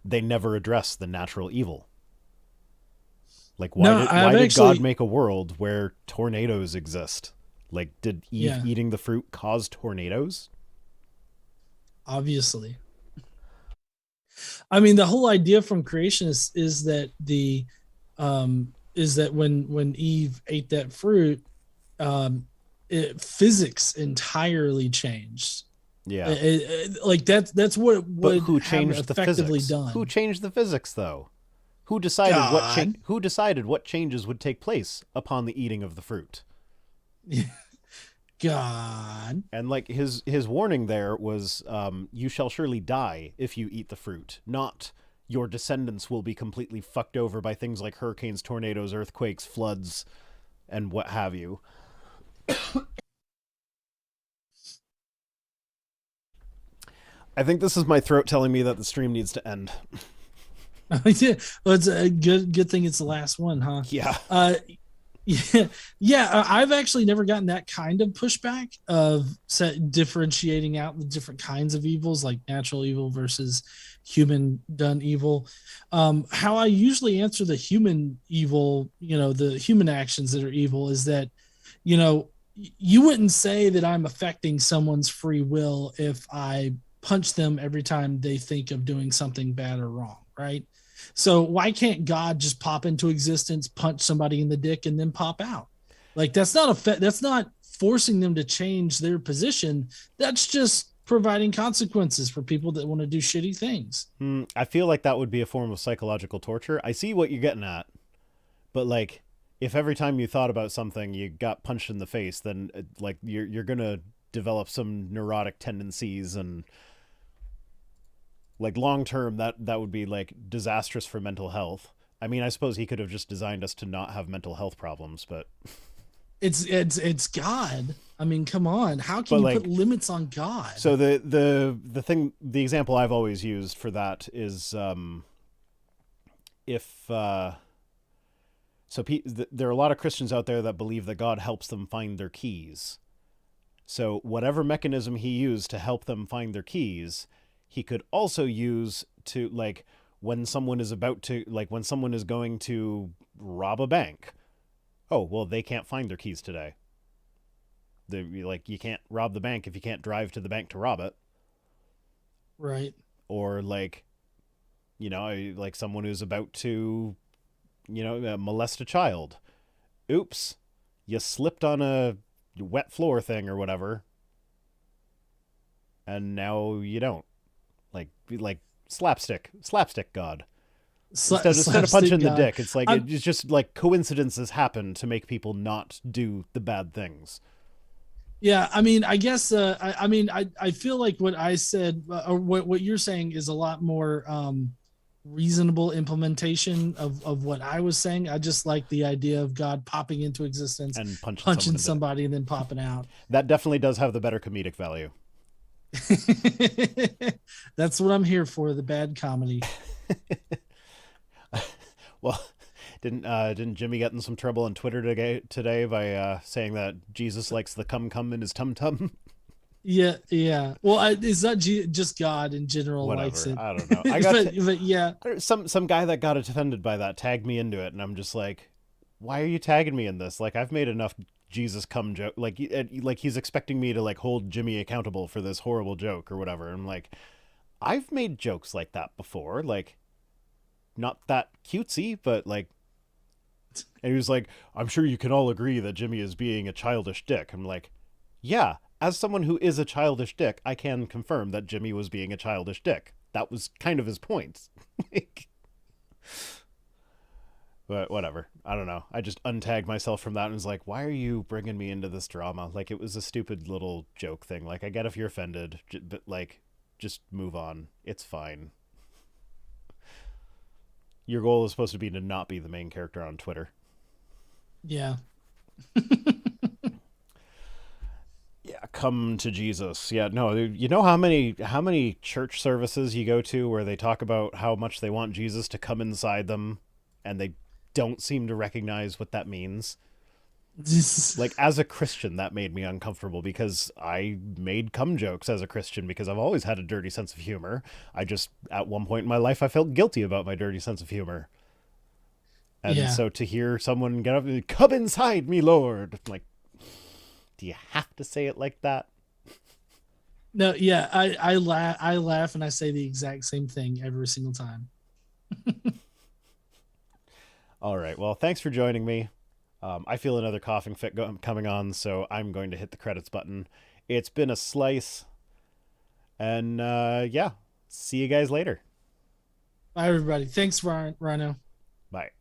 [SPEAKER 1] they never address the natural evil. Like,
[SPEAKER 2] No,
[SPEAKER 1] why
[SPEAKER 2] I've
[SPEAKER 1] did God
[SPEAKER 2] actually,
[SPEAKER 1] make a world where tornadoes exist? Like, did Eve
[SPEAKER 2] yeah,
[SPEAKER 1] eating the fruit cause tornadoes?
[SPEAKER 2] obviously. I mean, the whole idea from creation is that is that when Eve ate that fruit, physics entirely changed.
[SPEAKER 1] Yeah.
[SPEAKER 2] Like that's what it
[SPEAKER 1] But
[SPEAKER 2] would
[SPEAKER 1] who
[SPEAKER 2] have
[SPEAKER 1] changed the
[SPEAKER 2] effectively
[SPEAKER 1] physics? Who
[SPEAKER 2] done.
[SPEAKER 1] changed the physics, though? Who decided
[SPEAKER 2] God.
[SPEAKER 1] who decided what changes would take place upon the eating of the fruit?
[SPEAKER 2] God.
[SPEAKER 1] And like, his warning there was, you shall surely die if you eat the fruit, not your descendants will be completely fucked over by things like hurricanes, tornadoes, earthquakes, floods, and what have you. I think this is my throat telling me that the stream needs to end.
[SPEAKER 2] Yeah, well, it's a good thing it's the last one, huh?
[SPEAKER 1] Yeah.
[SPEAKER 2] Uh, yeah, yeah. I've actually never gotten that kind of pushback of differentiating out the different kinds of evils, like natural evil versus human done evil. How I usually answer the human evil, the human actions that are evil, is that, you know, you wouldn't say that I'm affecting someone's free will if I punch them every time they think of doing something bad or wrong, right? So why can't God just pop into existence, punch somebody in the dick, and then pop out? Like that's not forcing them to change their position. That's just providing consequences for people that want to do shitty things.
[SPEAKER 1] I feel like that would be a form of psychological torture. I see what you're getting at, but like, if every time you thought about something you got punched in the face, then like you're gonna develop some neurotic tendencies, and like long term that would be like disastrous for mental health. I mean, I suppose he could have just designed us to not have mental health problems, but
[SPEAKER 2] It's God. I mean, come on. How can
[SPEAKER 1] but
[SPEAKER 2] you put
[SPEAKER 1] like,
[SPEAKER 2] limits on God?
[SPEAKER 1] so the example I've always used for that is if there are a lot of Christians out there that believe that God helps them find their keys. So whatever mechanism he used to help them find their keys, he could also use to, like, when someone is about to, like, when someone is going to rob a bank. Oh, well, they can't find their keys today. Like, you can't rob the bank if you can't drive to the bank to rob it.
[SPEAKER 2] Right.
[SPEAKER 1] Or like, like someone who's about to, molest a child. Oops, you slipped on a wet floor thing or whatever, and now you don't. Like slapstick God. Instead of
[SPEAKER 2] Slapstick
[SPEAKER 1] punching the
[SPEAKER 2] God.
[SPEAKER 1] dick, it's like
[SPEAKER 2] I'm,
[SPEAKER 1] it's just like coincidences happen to make people not do the bad things.
[SPEAKER 2] Yeah, I mean, I guess, I mean, I feel like what I said, or what you're saying, is a lot more reasonable implementation of what I was saying. I just like the idea of God popping into existence,
[SPEAKER 1] And punching someone
[SPEAKER 2] punching
[SPEAKER 1] in the dick.
[SPEAKER 2] somebody, and then popping out.
[SPEAKER 1] That definitely does have the better comedic value.
[SPEAKER 2] That's what I'm here for, the bad comedy.
[SPEAKER 1] Well, didn't Jimmy get in some trouble on Twitter today by saying that Jesus likes the cum in his tum tum?
[SPEAKER 2] Yeah, yeah. Well, it's not just God in general likes
[SPEAKER 1] Whatever.
[SPEAKER 2] it.
[SPEAKER 1] I don't know. I got
[SPEAKER 2] But yeah,
[SPEAKER 1] some guy that got offended by that tagged me into it, and I'm just like, why are you tagging me in this? Like, I've made enough Jesus cum joke. Like he's expecting me to like hold Jimmy accountable for this horrible joke or whatever. I'm like, I've made jokes like that before. Like, not that cutesy, but like. And he was like, I'm sure you can all agree that Jimmy is being a childish dick. I'm like, yeah, as someone who is a childish dick, I can confirm that Jimmy was being a childish dick. That was kind of his point. But whatever. I don't know. I just untagged myself from that and was like, why are you bringing me into this drama? Like, it was a stupid little joke thing. Like, I get if you're offended, but like, just move on. It's fine. Your goal is supposed to be to not be the main character on Twitter.
[SPEAKER 2] yeah.
[SPEAKER 1] Yeah, come to Jesus. Yeah, no, you know how many church services you go to where they talk about how much they want Jesus to come inside them, and they don't seem to recognize what that means. Like, as a Christian, that made me uncomfortable because I made cum jokes as a Christian because I've always had a dirty sense of humor. I just, at one point in my life, I felt guilty about my dirty sense of humor. And
[SPEAKER 2] Yeah.
[SPEAKER 1] so to hear someone get up and come inside me, Lord, I'm like, do you have to say it like that?
[SPEAKER 2] No, yeah, I laugh and I say the exact same thing every single time.
[SPEAKER 1] All right. Well, thanks for joining me. I feel another coughing fit coming on, so I'm going to hit the credits button. It's been a slice. And yeah, see you guys later.
[SPEAKER 2] Bye, everybody. Thanks, Rhino.
[SPEAKER 1] Bye.